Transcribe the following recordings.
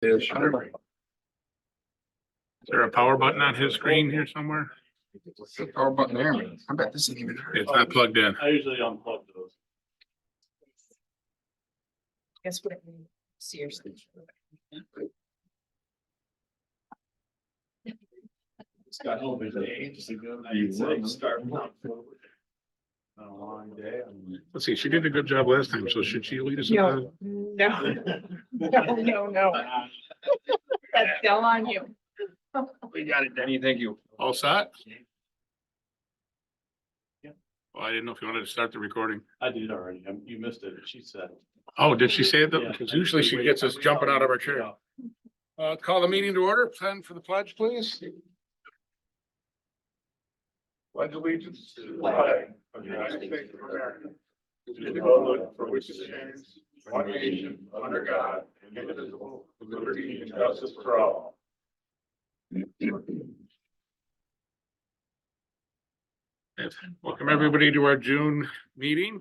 Is there a power button on his screen here somewhere? the power button there? I bet this isn't even. It's not plugged in. I usually unplug those. Guess what? Seriously. It's got home in age. I'd say start. A long day. Let's see, she did a good job last time, so should she lead us? No, no. That's still on you. We got it, Denny. Thank you. All set? Well, I didn't know if you wanted to start the recording. I did already. You missed it. She said. Oh, did she say that? Yeah. Because usually she gets us jumping out of our chair. Call the meeting to order. Stand for the pledge, please. Pledge allegiance to the flag of the United States of America, to the republic for which it stands, one nation, under God, indivisible, with liberty and justice for all. Welcome everybody to our June meeting.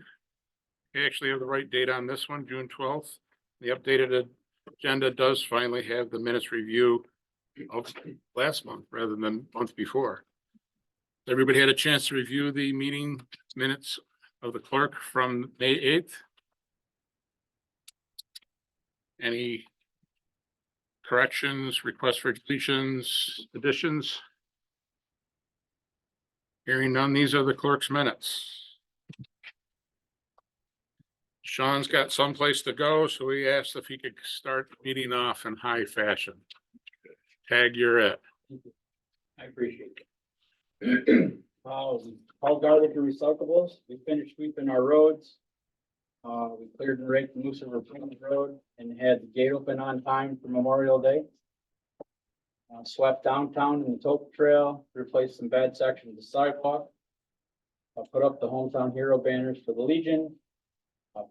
We actually have the right date on this one, June 12th. The updated agenda does finally have the minutes review of last month rather than month before. Everybody had a chance to review the meeting minutes of the clerk from May 8th. Any corrections, requests for deletions, additions? Hearing none, these are the clerk's minutes. Sean's got someplace to go, so he asked if he could start the meeting off in high fashion. Tag, you're it. I appreciate it. All garbage and recyclables, we finished sweeping our roads. We cleared and raked the Moose River Plains Road and had the gate open on time for Memorial Day. Swept downtown in the Tope Trail, replaced some bad sections of the sidewalk. Put up the Hometown Hero banners for the Legion.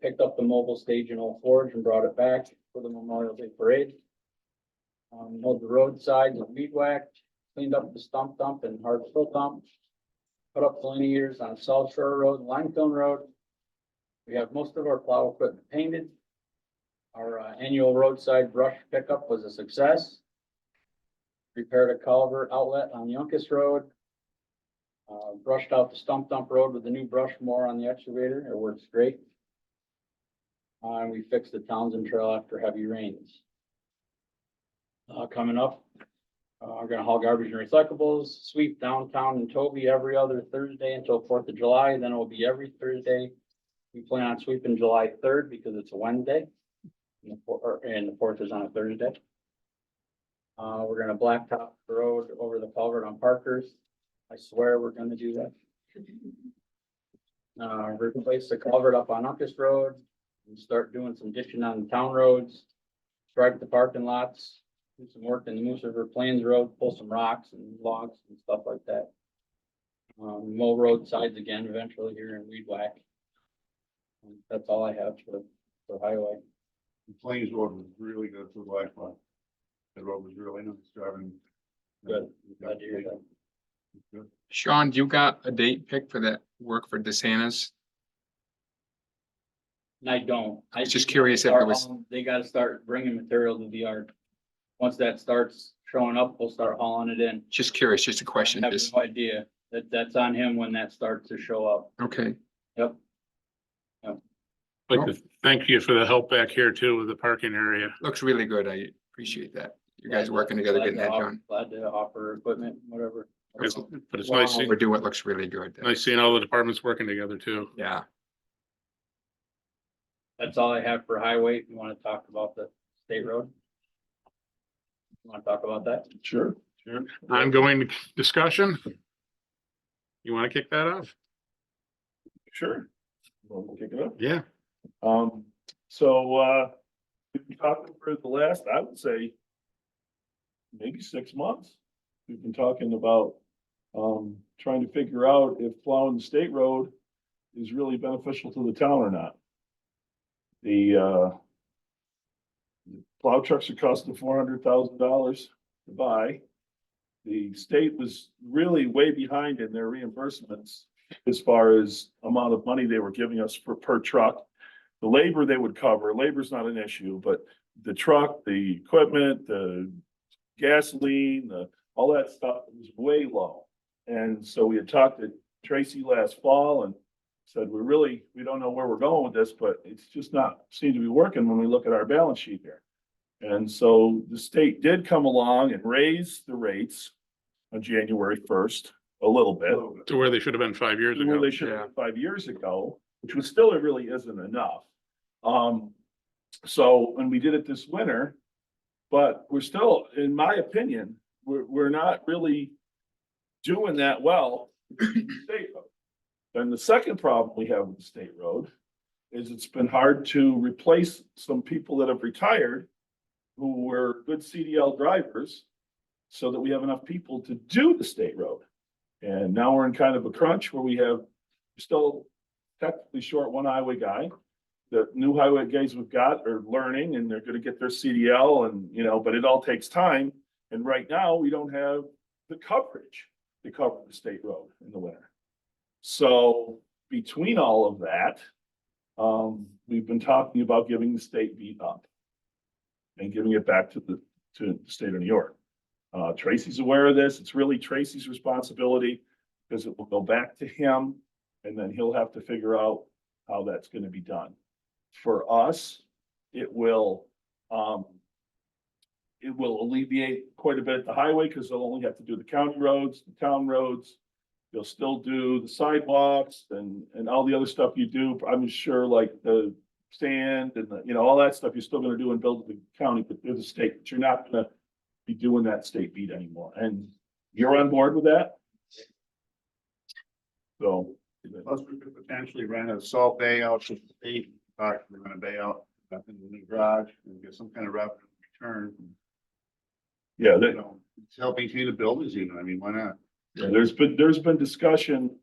Picked up the mobile stage in Old Forge and brought it back for the Memorial Day Parade. Mowed the roadsides and weed whacked, cleaned up the stump dump and hard fill dump. Put up the linears on South Shore Road and Limestone Road. We have most of our plow equipment painted. Our annual roadside brush pickup was a success. Repaired a culvert outlet on Yonkers Road. Brushed out the stump dump road with the new brush mower on the excavator. It works great. And we fixed the Townsend Trail after heavy rains. Coming up, we're gonna haul garbage and recyclables, sweep downtown in Toby every other Thursday until 4th of July, then it will be every Thursday. We plan on sweeping July 3rd because it's a Wednesday. And the 4th is on a Thursday. We're gonna blacktop the road over the culvert on Parkers. I swear we're gonna do that. Replace the culvert up on Uncas Road and start doing some ditching on the town roads. Stripe the parking lots, do some work in the Moose River Plains Road, pull some rocks and logs and stuff like that. Mow roadsides again eventually here in weed whack. And that's all I have for highway. The Plains Road was really good for the last one. The road was really nice driving. Good. Glad to hear that. Good. Sean, do you got a date picked for that work for DeSantis? And I don't. I was just curious if it was- They gotta start bringing material to the yard. Once that starts showing up, we'll start hauling it in. Just curious, just a question. I have Just, no idea. That's on him when that starts to show up. okay. Yep. Like to thank you for the help back here too with the parking area. Looks really good. I appreciate that. You guys working together, getting that done. Glad to offer equipment, whatever. But it's nice What seeing, we're doing looks really good. nice seeing all the departments working together too. Yeah. That's all I have for highway. If you want to talk about the state road. You want to talk about that? Sure. Ongoing discussion. You want to kick that off? Sure. We'll kick it up. Yeah. We've been talking for the last, I would say, maybe 6 months. We've been talking about, trying to figure out if plowing the state road is really beneficial to the town or not. The plow trucks are costing $400,000 to buy. The state was really way behind in their reimbursements as far as amount of money they were giving us per truck. The labor they would cover, labor's not an issue, but the truck, the equipment, the gasoline, all that stuff was way low. And so we had talked to Tracy last fall and said, we don't know where we're going with this, but it's just not seem to be working when we look at our balance sheet here. And so the state did come along and raise the rates on January 1st, a little bit. To where they should have been 5 years Where ago. they should have been 5 years ago, which was still, it really isn't enough. So when we did it this winter, but we're still, in my opinion, we're not really doing that well with the state road. And the second problem we have with the state road is it's been hard to replace some people that have retired who were good CDL drivers so that we have enough people to do the state road. And now we're in kind of a crunch where we have still technically short one highway guy. The new highway guys we've got are learning and they're gonna get their CDL and, but it all takes time. And right now, we don't have the coverage to cover the state road in the winter. So between all of that, we've been talking about giving the state beat up and giving it back to the state of New York. Tracy's aware of this. It's really Tracy's responsibility because it will go back to him and then he'll have to figure out how that's going to be done. For us, it will alleviate quite a bit at the highway because they'll only have to do the county roads, the town roads. They'll still do the sidewalks and all the other stuff you do. I'm sure like the sand and all that stuff you're still going to do and build the county, but they're the state, but you're not going to be doing that state beat anymore. And you're on board with that? So. Plus, we could potentially rent a salt bay out to the state, we're gonna bay out up in the new garage and get some kind of revenue return. Yeah, It's help maintain the buildings even, I mean, why not? yeah, there's been discussion,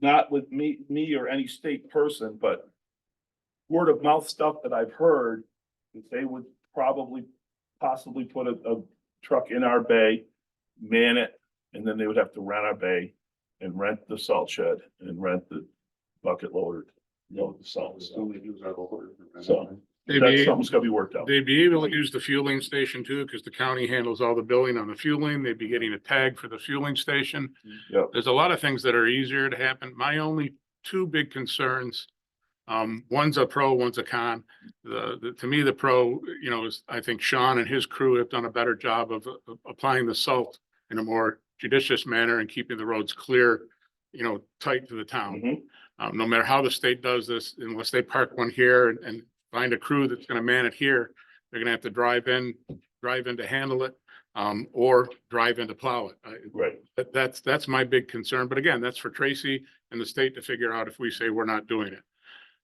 not with me or any state person, but word of mouth stuff that I've heard, that they would possibly put a truck in our bay, man it, and then they would have to rent our bay and rent the salt shed and rent the bucket loader, load the salt. Still need to use our loader. So They'd that's be, something's gotta be worked out. they'd be able to use the fueling station too, because the county handles all the billing on the fueling. They'd be getting a tag for the fueling station. Yep. There's a lot of things that are easier to happen. My only two big concerns, one's a pro, one's a con. To me, the pro, is I think Sean and his crew have done a better job of applying the salt in a more judicious manner and keeping the roads clear, tight to the town. Mhm. No matter how the state does this, unless they park one here and find a crew that's gonna man it here, they're gonna have to drive in to handle it, or drive in to plow it. Right. That's my big concern. But again, that's for Tracy and the state to figure out if we say we're not doing it.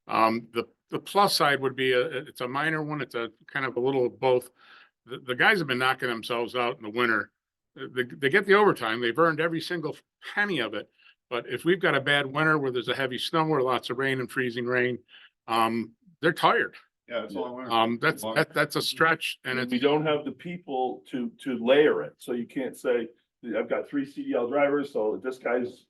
The plus side would be it's a minor one. It's a kind of a little of both. The guys have been knocking themselves out in the winter. They get the overtime. They've earned every single penny of it. But if we've got a bad winter where there's a heavy snow or lots of rain and freezing rain, they're tired. Yeah, that's all I want. That's a stretch and And it's, we don't have the people to layer it, so you can't say, I've got 3 CDL drivers, so this guy's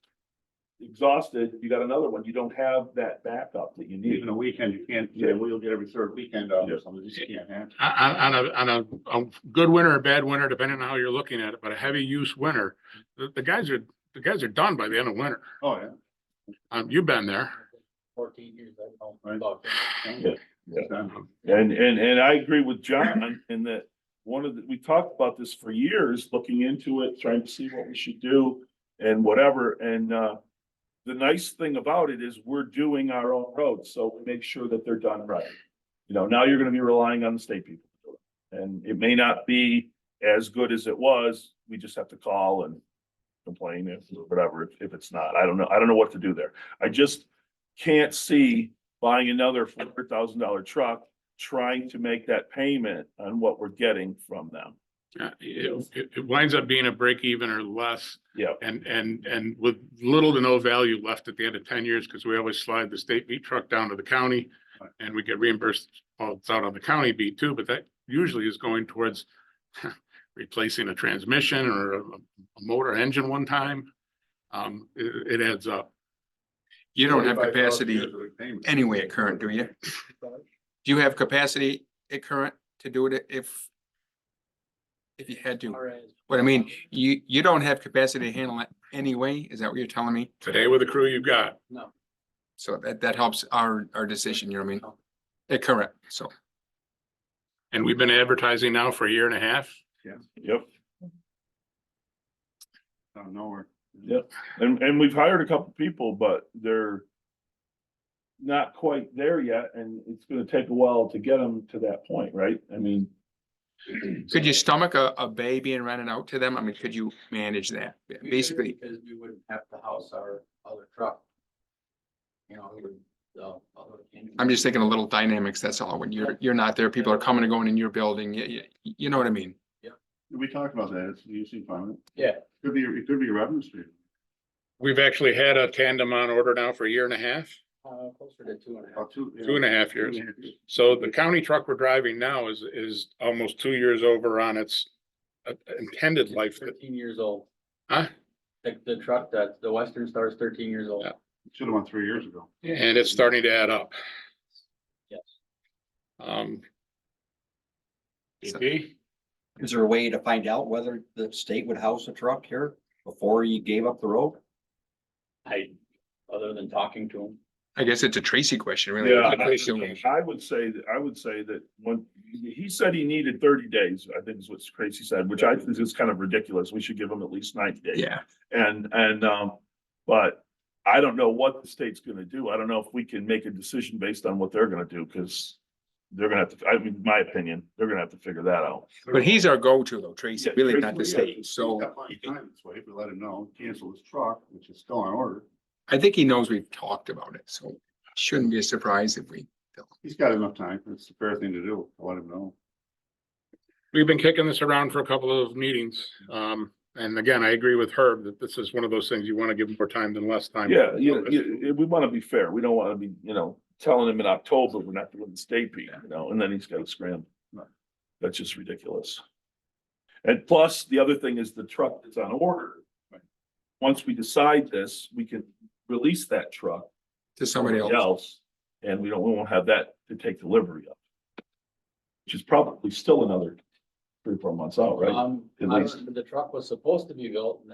exhausted, you got another one. You don't have that backup that you need. Even a weekend, you can't say, well, you'll get every third weekend off or something, you just can't have. on a good winter or bad winter, depending on how you're looking at it, but a heavy use winter, the guys are done by the end of winter. Oh, yeah. You've been there. 14 years, I don't Right. know. Yeah. And I agree with John in that we talked about this for years, looking into it, trying to see what we should do and whatever. And, the nice thing about it is we're doing our own roads, so we make sure that they're done right. Now you're gonna be relying on the state people to do it. And it may not be as good as it was. We just have to call and complain if it's not. I don't know what to do there. I just can't see buying another $400,000 truck, trying to make that payment on what we're getting from them. It winds up being a break even or less. Yeah. And with little to no value left at the end of 10 years, because we always slide the state beat truck down to the county and we get reimbursed. Well, it's out on the county beat too, but that usually is going towards replacing a transmission or a motor engine one time. It adds up. You don't have capacity anyway at current, do you? Do you have capacity at current to do it if you had to? Or as- But I mean, you don't have capacity to handle it anyway, is that what you're telling me? Today with the crew you've got. No, So that helps our decision, you know what I mean? Correct, so. And we've been advertising now for a year and a half. Yep, Out of nowhere. yep. And we've hired a couple people, but they're not quite there yet, and it's gonna take a while to get them to that point, right? I mean, Could you stomach a bay being rented out to them? I mean, could you manage that? Basically, because we wouldn't have to house our other truck. You know, we would, other. I'm just thinking a little dynamics, that's all. When you're not there, people are coming and going in your building, you know what I mean? We talked about that, it's usually fine. Yeah, It could be a revenue stream. We've actually had a tandem on order now for a year and a half, closer to 2.5. About two. yeah. 2.5 years. So the county truck we're driving now is almost 2 years over on its intended life. 13 years old. Huh? The truck, the Western Star is 13 years old. Yeah. Should have won 3 years ago. And it's starting to add up. Yes. AP? Is there a way to find out whether the state would house a truck here before you gave up the road? Other than talking to him. I guess it's a Tracy question, really. yeah, Tracy. I would say that when he said he needed 30 days, I think is what Tracy said, which I think is kind of ridiculous. We should give him at least 90 days. Yeah, But I don't know what the state's gonna do. I don't know if we can make a decision based on what they're gonna do, because they're gonna have to, I mean, my opinion, they're gonna have to figure that out. but he's our go-to though, Tracy, Yeah, really Tracy, not the yeah, state, he's so. got plenty of time this way, if we let him know, cancel his truck, which is still on order. I think he knows we've talked about it, so it shouldn't be a surprise if we. He's got enough time, it's the fair thing to do, let him know. We've been kicking this around for a couple of meetings. And again, I agree with Herb that this is one of those things you want to give more time than less time. Yeah, we wanna be fair. We don't wanna be, telling him in October, we're not doing the state beat, and then he's gotta scramble. That's just ridiculous. And plus, the other thing is the truck that's on order. Once we decide this, we can release that truck To somebody else. And we won't have that to take delivery of. Which is probably still another 3 or 4 months out, right? At least. The truck was supposed to be built in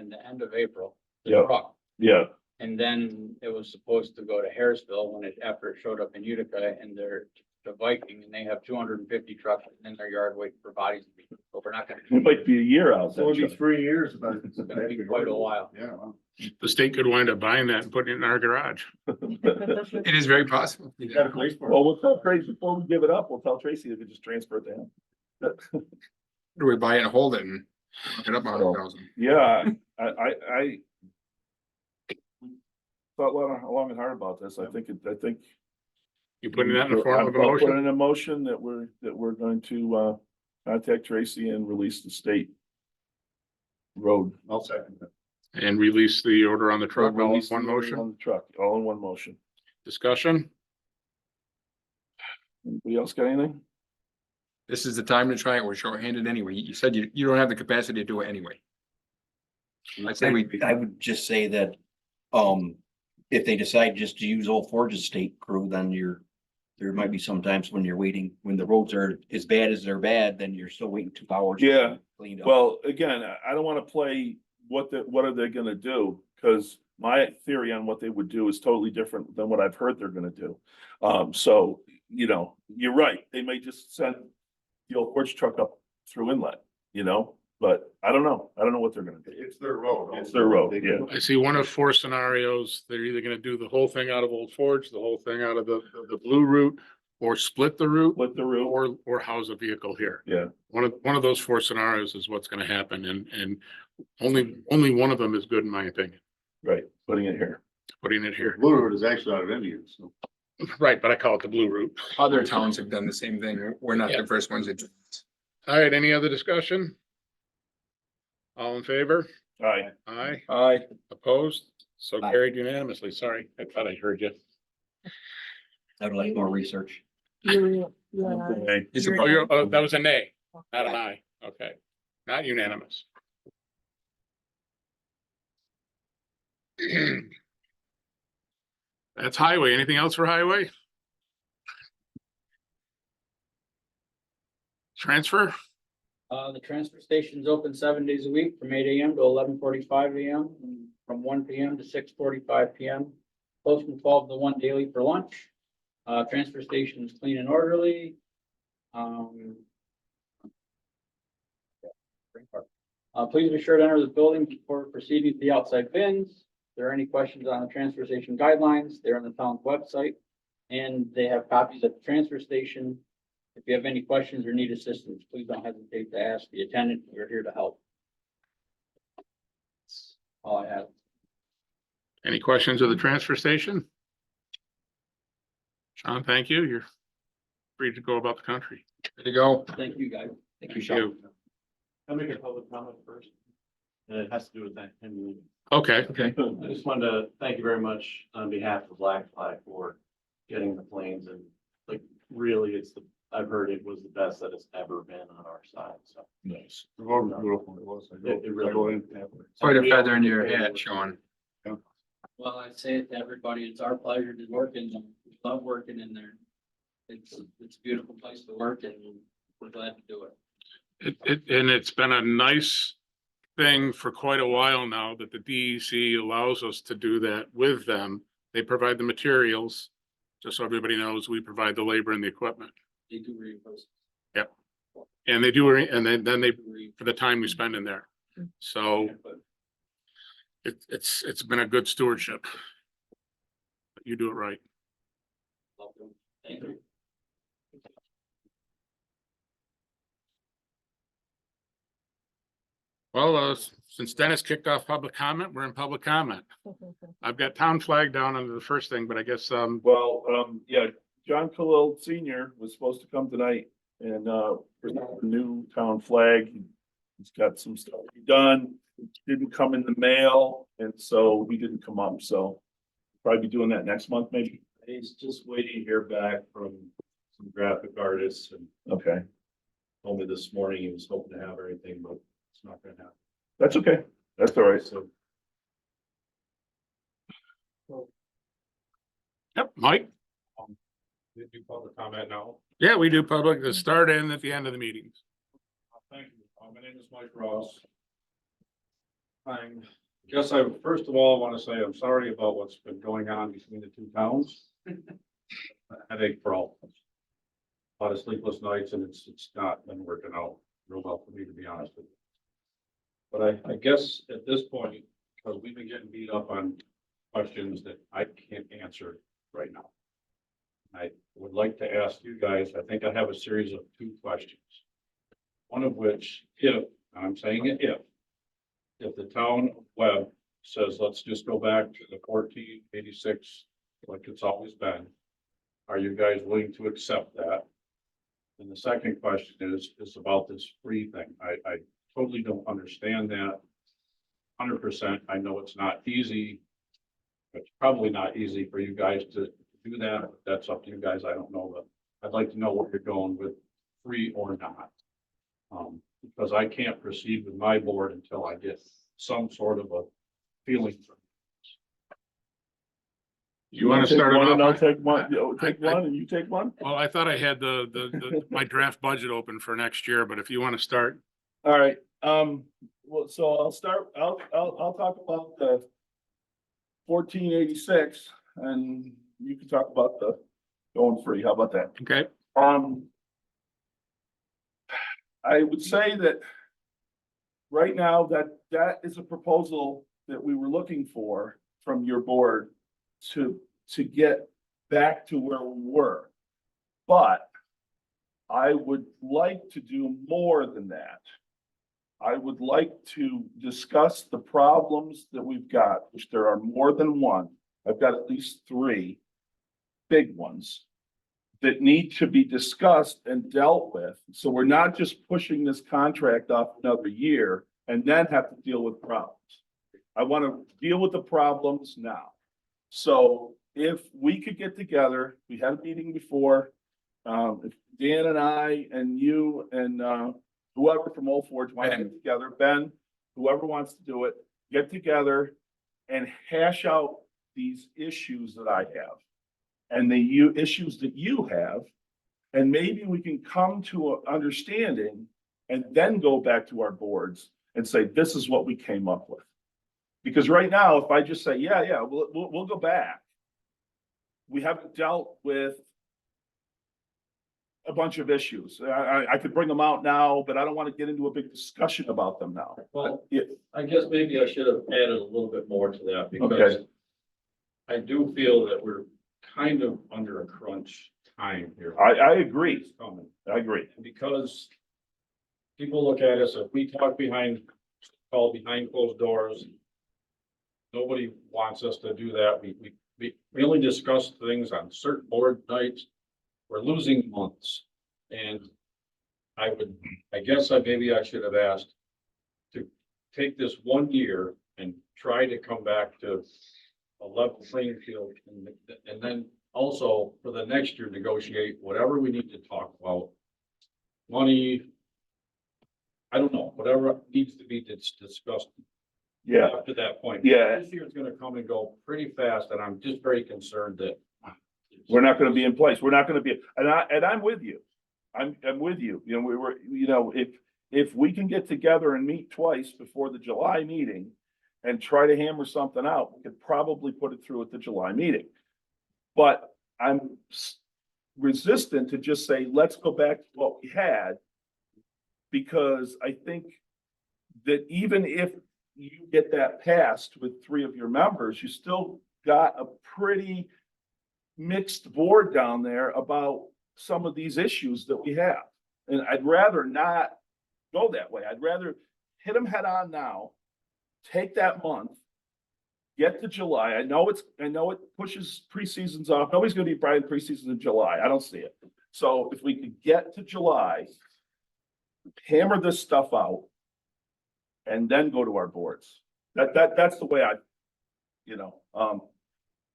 the end of April. The Yeah. truck. Yeah, And then it was supposed to go to Harrisville after it showed up in Utica, and they're the Viking, and they have 250 trucks in their yard waiting for bodies to be, but we're not gonna. it might be a year out. So it'll be that truck. 3 years. But It's gonna be quite a while. Yeah, well, The state could wind up buying that and putting it in our garage. It is very possible. you got a place for it. Well, we'll tell Tracy, before we give it up, we'll tell Tracy to just transfer it to him. Do we buy it and hold it and look it up on 100,000? Yeah, I thought long and hard about this. I think. You putting that in the form of a I'll put motion? in a motion that we're going to contact Tracy and release the state road. I'll second that. And release the order on the truck, all in Release the one order motion? on the truck, all in one motion. Discussion? Anybody else got anything? This is the time to try it. We're shorthanded anyway. You said you don't have the capacity to do it anyway. I'd say we, I would just say that, if they decide just to use Old Forge's state crew, then there might be some times when you're waiting, when the roads are as bad as they're bad, then you're still waiting 2 hours. to Yeah. Cleaned up. Well, again, I don't wanna play what are they gonna do? Cause my theory on what they would do is totally different than what I've heard they're gonna do. So, you're right, they may just send the Old Forge truck up through Inlet, but I don't know. I don't know what they're gonna do. It's their road. It's their road, They yeah. can- I see one of 4 scenarios. They're either gonna do the whole thing out of Old Forge, the whole thing out of the blue route, or split the route, Split the route, or house a vehicle here. yeah, One of those 4 scenarios is what's gonna happen, and only one of them is good in my opinion, right, putting it here. putting it here. Blue Road is actually out of Indian, so. Right, but I call it the blue route. other towns have done the same thing. We're not Yeah. the first ones that do it. All right, any other discussion? All in favor? All right, Aye. Opposed? So Aye. carried unanimously. Sorry, I thought I heard you. I would like more research. okay. It's Oh, a, that was a nay, not an aye. Okay, not unanimous. That's highway. Anything else for highway? transfer? The transfer station's open 7 days a week from 8 AM to 11:45 AM, and from 1 PM to 6:45 PM. Closed from 12 to 1 daily for lunch. Transfer station is clean and orderly. Please be sure to enter the building before proceeding to the outside bins. If there are any questions on the transfer station guidelines, they're on the town's website. And they have copies at the transfer station. If you have any questions or need assistance, please don't hesitate to ask the attendant. We're here to help. That's all I have. Any questions of the transfer station? Sean, thank you. You're free to go about the country. There you go. Thank you, guys. Thank you, Thank Sean. you. I'll make a public comment first. And it has to do with that. Okay, Okay. I just wanted to thank you very much on behalf of Black Flag for getting the planes and like, really, I've heard it was the best that it's ever been on our side, so. Nice. The road was beautiful. It was. It really I go was. in. Quite a feather in your hat, Sean. Well, I say it to everybody, it's our pleasure to work in them. We love working in there. It's a beautiful place to work and we're glad to do it. and it's been a nice thing for quite a while now that the DEC allows us to do that with them. They provide the materials. Just so everybody knows, we provide the labor and the equipment. They do reimburse. And they do, and then they, for the time we spend in there. So it's been a good stewardship. You do it right. Thank you. Well, since Dennis kicked off public comment, we're in public comment. I've got town flag down under the first thing, but I guess, Well, yeah, John Khalil Senior was supposed to come tonight and, present the new town flag. He's got some stuff done, didn't come in the mail, and so he didn't come up, so probably be doing that next month, maybe. He's just waiting to hear back from some graphic artists and Okay, told me this morning he was hoping to have everything, but it's not gonna happen. that's okay. That's all right. So yep, Mike. did you public comment now? Yeah, we do public, the start and at the end of the meetings. Thank you. My name is Mike Ross. Guess I first of all want to say I'm sorry about what's been going on between the two towns. Headache problems. A lot of sleepless nights and it's not been working out real well for me, to be honest with you. But I guess at this point, because we've been getting beat up on questions that I can't answer right now. I would like to ask you guys, I think I have a series of 2 questions. One of which, if, I'm saying it if the town of Webb says, let's just go back to the 1486, like it's always been, are you guys willing to accept that? And the second question is about this free thing. I totally don't understand that 100%. I know it's not easy. It's probably not easy for you guys to do that. But that's up to you guys. I don't know, but I'd like to know what you're going with, free or not. Because I can't proceed with my board until I get some sort of a feeling. You want to take start it one and I'll off? take one, take I- one and you take one? Well, I thought I had my draft budget open for next year, but if you want to start, All right, well, so I'll start, I'll talk about the 1486 and you can talk about the going free. How about that? okay? I would say that right now that is a proposal that we were looking for from your board to get back to where we were. But I would like to do more than that. I would like to discuss the problems that we've got, which there are more than one. I've got at least 3 big ones that need to be discussed and dealt with. So we're not just pushing this contract off another year and then have to deal with problems. I want to deal with the problems now. So if we could get together, we had a meeting before, if Dan and I and you and whoever from Old Forge want to get together, Ben, whoever wants to do it, get together and hash out these issues that I have. And the issues that you have, And maybe we can come to an understanding and then go back to our boards and say, this is what we came up with. Because right now, if I just say, yeah, we'll go back. We haven't dealt with a bunch of issues. I could bring them out now, but I don't want to get into a big discussion about them now. Well, Yeah. I guess maybe I should have added a little bit more to that because Okay. I do feel that we're kind of under a crunch time here. I agree. It's coming. I agree. Because people look at us, if we talk call behind closed doors, nobody wants us to do that. We only discuss things on certain board nights. We're losing months. And maybe I should have asked to take this 1 year and try to come back to a level playing field. And then also for the next year, negotiate whatever we need to talk about. Money, I don't know, whatever needs to be discussed Yeah, up to that point. Yeah. This year is gonna come and go pretty fast, and I'm just very concerned that. we're not gonna be in place. We're not gonna be, and I'm with you. I'm with you. You know, we were, you know, if we can get together and meet twice before the July meeting and try to hammer something out, we could probably put it through at the July meeting. But I'm resistant to just say, let's go back to what we had. Because I think that even if you get that passed with 3 of your members, you still got a pretty mixed board down there about some of these issues that we have. And I'd rather not go that way. I'd rather hit them head on now, take that month, get to July. I know it pushes preseasons off. Nobody's gonna be bright preseason in July. I don't see it. So if we could get to July, hammer this stuff out, and then go to our boards. That's the way I,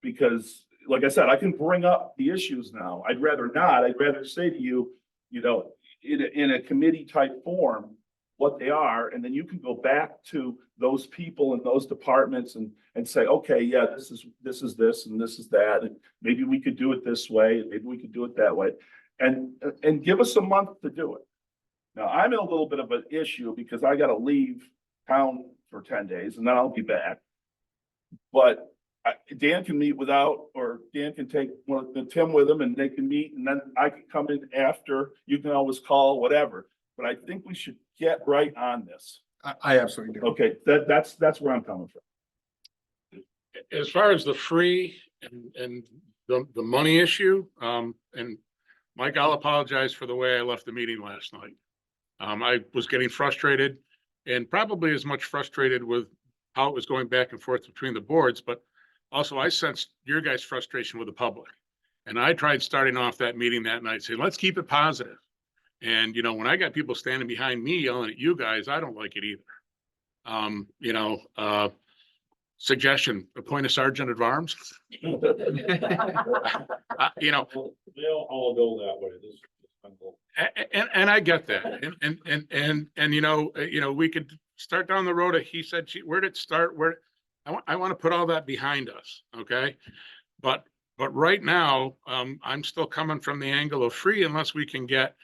because like I said, I can bring up the issues now. I'd rather not. I'd rather say to you, in a committee type form, what they are, and then you can go back to those people in those departments and say, okay, yeah, this is this and this is that, and maybe we could do it this way, maybe we could do it that way, and give us a month to do it. Now, I'm in a little bit of an issue because I gotta leave town for 10 days and then I'll be back. But Dan can meet or Dan can take Tim with him and they can meet and then I can come in after. You can always call, whatever. But I think we should get right on this. I absolutely do. Okay, that's where I'm coming from. As far as the free and the money issue, and Mike, I'll apologize for the way I left the meeting last night. I was getting frustrated and probably as much frustrated with how it was going back and forth between the boards, but also I sensed your guys' frustration with the public. And I tried starting off that meeting that night saying, let's keep it positive. And, when I got people standing behind me yelling at you guys, I don't like it either. Suggestion, appoint a sergeant at arms. They'll all go that way. This is simple. And I get that. And we could start down the road of he said, where did it start? I want to put all that behind us. Okay. But right now, I'm still coming from the angle of free unless we can get,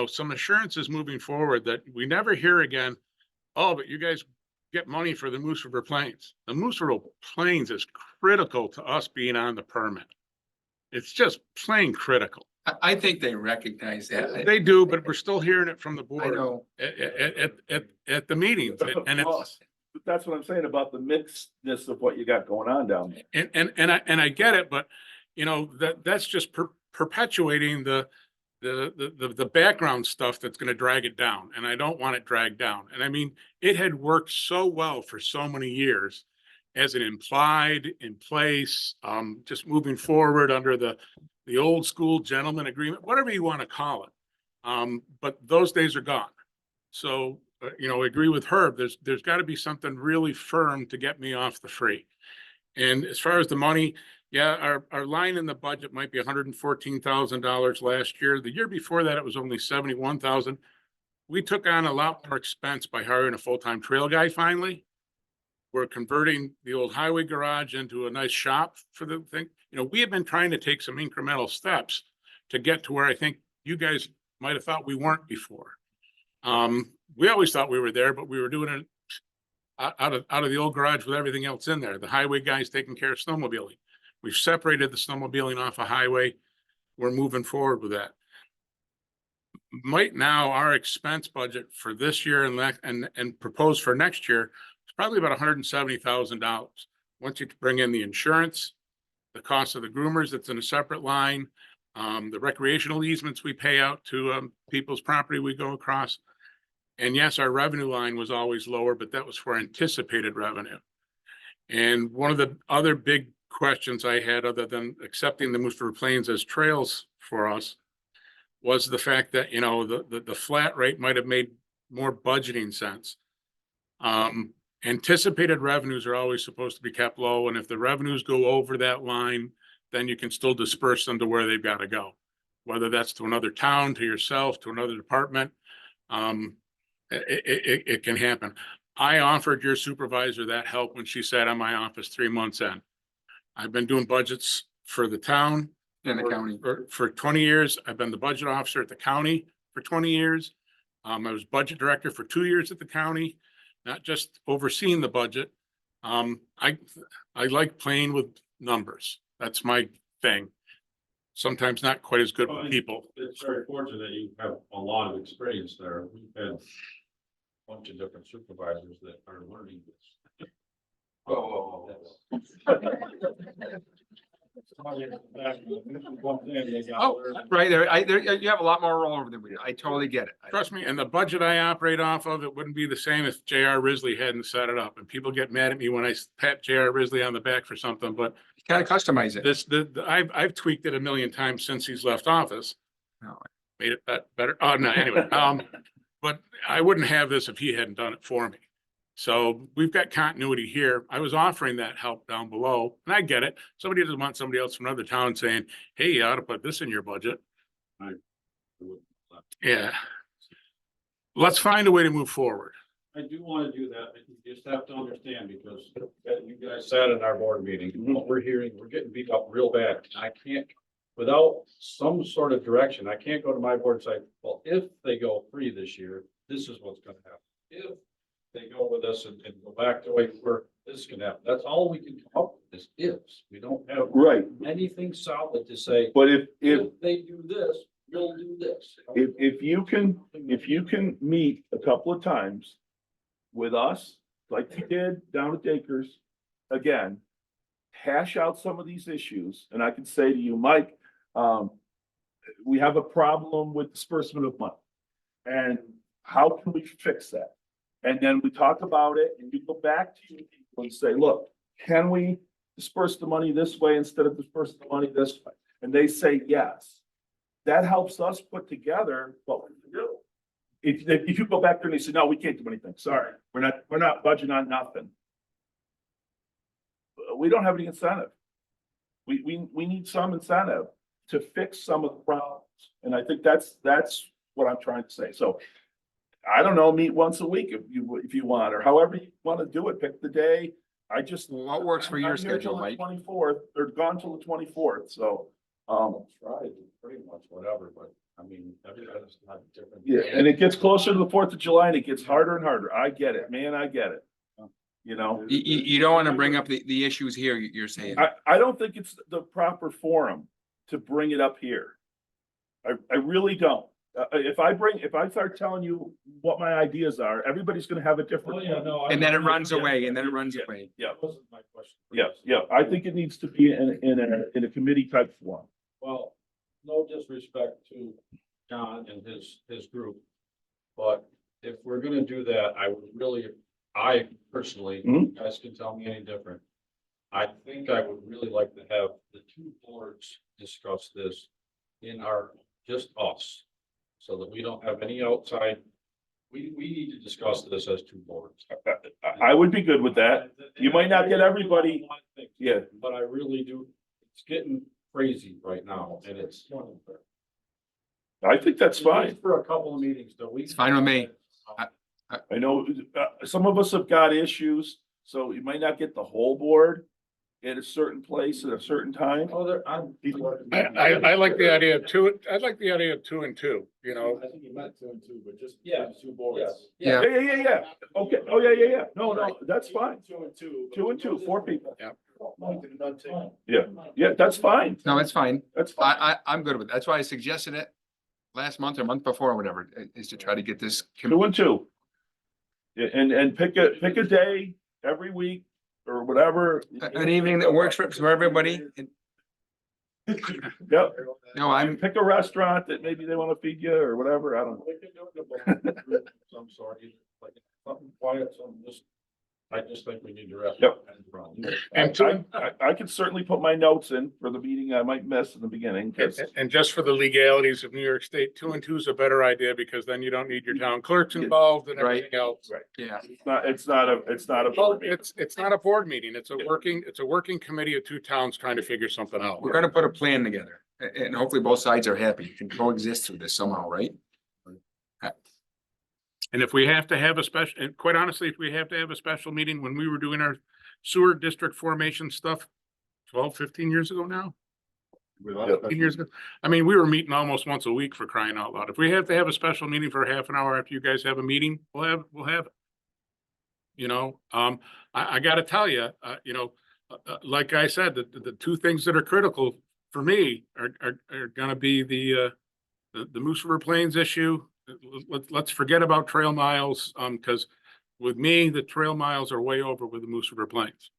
some assurances moving forward that we never hear again. Oh, but you guys get money for the Moose River Plains. The Moose River Plains is critical to us being on the permit. It's just plain critical. I think they recognize that. They do, but we're still hearing it from the I board know. at the meetings. And it's, That's what I'm saying about the mixedness of what you got going on down there. and I get it, but that's just perpetuating the background stuff that's going to drag it down. And I don't want it dragged down. And I mean, it had worked so well for so many years as an implied in place, just moving forward under the old school gentleman agreement, whatever you want to call it. But those days are gone. So, I agree with Herb. There's got to be something really firm to get me off the free. And as far as the money, yeah, our line in the budget might be $114,000 last year. The year before that, it was only $71,000. We took on a lot more expense by hiring a full-time trail guy finally. We're converting the old highway garage into a nice shop for the thing. We have been trying to take some incremental steps to get to where I think you guys might have thought we weren't before. We always thought we were there, but we were doing it out of the old garage with everything else in there. The highway guys taking care of snowmobiling. We've separated the snowmobiling off a highway. We're moving forward with that. Right now, our expense budget for this year and proposed for next year is probably about $170,000. Once you bring in the insurance, the cost of the groomers, that's in a separate line, the recreational easements we pay out to people's property we go across. And yes, our revenue line was always lower, but that was for anticipated revenue. And one of the other big questions I had, other than accepting the Moosefield Plains as trails for us, was the fact that, you know, the flat rate might have made more budgeting sense. Anticipated revenues are always supposed to be kept low, and if the revenues go over that line, then you can still disperse them to where they've got to go. Whether that's to another town, to yourself, to another department, it can happen. I offered your supervisor that help when she sat in my office 3 months in. I've been doing budgets for the town. In the county. For 20 years. I've been the budget officer at the county for 20 years. I was budget director for 2 years at the county, not just overseeing the budget. I like playing with numbers. That's my thing. Sometimes not quite as good Well, with people. It's very fortunate that you have a lot of experience there. We've had a bunch of different supervisors that are learning this. Oh. Oh, right there. You have a lot more rollover than we do. I totally get it. Trust me, and the budget I operate off of, it wouldn't be the same if J.R. Risley hadn't set it up. And people get mad at me when I pat J.R. Risley on the back for something, but You kind of customize it. I've tweaked it a million times since he's left office. No. Made it better. Oh, no, anyway, but I wouldn't have this if he hadn't done it for me. So we've got continuity here. I was offering that help down below, and I get it. Somebody doesn't want somebody else from another town saying, hey, you ought to put this in your budget. Yeah. Let's find a way to move forward. I do want to do that, but you just have to understand, because you guys sat in our board meeting, what we're hearing, we're getting beat up real bad. I can't, without some sort of direction, I can't go to my board and say, well, if they go free this year, this is what's gonna happen. If they go with us and go back to where this can happen, that's all we can come up with is ifs. We don't have Right, anything solid to say, but if if they do this, we'll do this. if you can meet a couple of times with us, like you did down at Dakers, again, hash out some of these issues, and I can say to you, Mike, we have a problem with disbursement of money. And how can we fix that? And then we talk about it, and you go back to your people and say, look, can we disperse the money this way instead of dispersing the money this way? And they say yes. That helps us put together what we can do. If you go back there and they say, no, we can't do anything, sorry, we're not budgeting on nothing. We don't have any incentive. We need some incentive to fix some of the problems. And I think that's what I'm trying to say. So I don't know, meet once a week if you want, or however you want to do it, pick the day. I just. What works for your schedule, Mike? 24th, they're gone till the 24th, so, Try to do pretty much whatever, but I mean, everybody's not different. yeah, and it gets closer to the 4th of July and it gets harder and harder. I get it, man, I get it. You know, You don't want to bring up the issues here, you're saying. I don't think it's the proper forum to bring it up here. I really don't. If I start telling you what my ideas are, everybody's gonna have a different. Well, yeah, no. And then it I- runs Yeah, away, and then it yeah, runs yeah. away. Yeah, That wasn't my question. yeah. I think it needs to be in a committee type form. Well, no disrespect to John and his group. But if we're gonna do that, I personally, you Mhm. guys can tell me any different. I think I would really like to have the two boards discuss this in just us. So that we don't have any outside, we need to discuss this as two boards. I would be good with that. You might not get everybody. Yeah, But I really do, it's getting crazy right now, and it's. I think that's fine. For a couple of meetings, though. It's fine with me. I know, some of us have got issues, so you might not get the whole board. at a certain place at a certain time. Oh, there, I'm. I like the idea of two, I'd like the idea of 2 and 2, you know, I think you meant 2 and 2, but just. Yeah. Two boards. Yeah. Yeah. Okay, oh, yeah. No, that's fine. 2 and 2. 2 and 2, 4 people. Yeah. Yeah, that's fine. No, it's fine. That's fine. I'm good with it. That's why I suggested it last month or month before, or whatever, is to try to get this. 2 and 2. Yeah, and pick a day every week or whatever. An evening that works for everybody. Yep, No, I'm, pick a restaurant that maybe they wanna feed you or whatever, I don't know. Some sort, like, something quiet, something just, I just think we need to rest. Yep. And two- I could certainly put my notes in for the meeting I might miss in the beginning, cause and just for the legalities of New York State, 2 and 2 is a better idea because then you don't need your town clerks involved and Right. everything else. yeah, it's not a Well, board meeting. it's not a board meeting. It's a working committee of 2 towns trying to figure something out. we're gonna put a plan together and hopefully both sides are happy and coexist through this somehow, right? And if we have to have a special, and quite honestly, if we have to have a special meeting, when we were doing our sewer district formation stuff 12, 15 years ago now, 15 years ago. I mean, we were meeting almost once a week for crying out loud. If we have to have a special meeting for half an hour after you guys have a meeting, we'll have it. You know, I gotta tell you, like I said, the 2 things that are critical for me are gonna be the Moose River Plains issue. Let's forget about trail miles, because with me, the trail miles are way over with the Moose River Plains.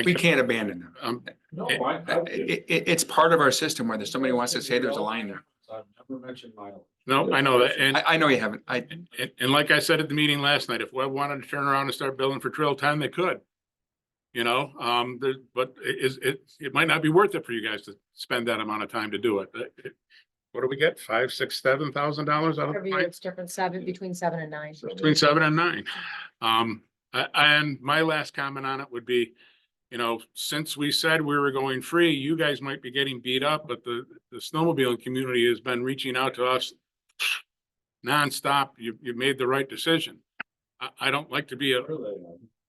We can't abandon them. No, It's part of our system, whether somebody wants to say there's a line there. I've never mentioned Milo. No, I know that, and I know you haven't. and like I said at the meeting last night, if Webb wanted to turn around and start building for Trail 10, they could. You know, but it might not be worth it for you guys to spend that amount of time to do it. What do we get? $5,000, $6,000, $7,000 out of Every the year it's different, between 7 and 9. between 7 and 9. And my last comment on it would be, you know, since we said we were going free, you guys might be getting beat up, but the snowmobiling community has been reaching out to us nonstop. You made the right decision. I don't like to be a,